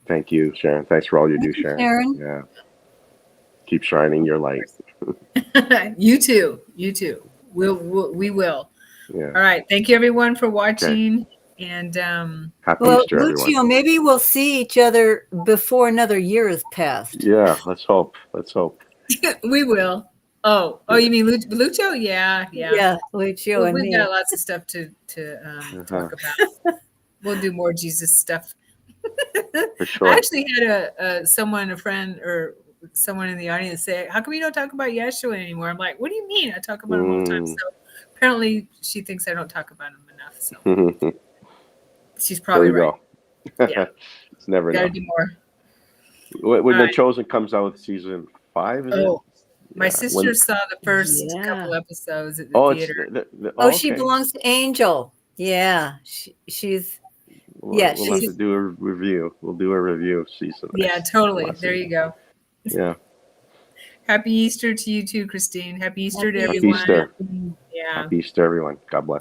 Thank you, Sharon. Thanks for all you do, Thank you, Sharon. Sharon. Yeah, keep shining your light. You too. You too. We will. Yeah. All right. Thank you, everyone, for Okay. watching. And Happy Well, Easter, everyone. Lucio, maybe we'll see each other before another year has passed. Yeah. Let's hope. Let's hope. we will. Oh, Yeah. you mean Lucho? Yeah. Yeah, Lucio and We've got me. lots of stuff to Uh-huh. talk about. We'll do more Jesus stuff. For I sure. actually had a friend, or someone in the audience say, "How come you don't talk about Yeshua anymore?" I'm like, "What do you mean? I talk about him all the time." So apparently, she thinks I don't talk about him enough. So There she's probably we right. go. Yeah, It's never got to enough. do more. When All The right. Chosen comes out with season 5, is it? Oh, my Yeah. sister saw the first Yeah. couple episodes at the Oh, it's theater. Oh, oh, she okay. belongs to Angel. Yeah, she's We'll, yeah, we'll have to she's do a review. We'll do a review season Yeah, next totally. last There season. you go. Yeah. Happy Easter to you too, Christine. Happy Easter to Happy Happy everyone. Easter. Yeah. Happy Easter, everyone. God bless.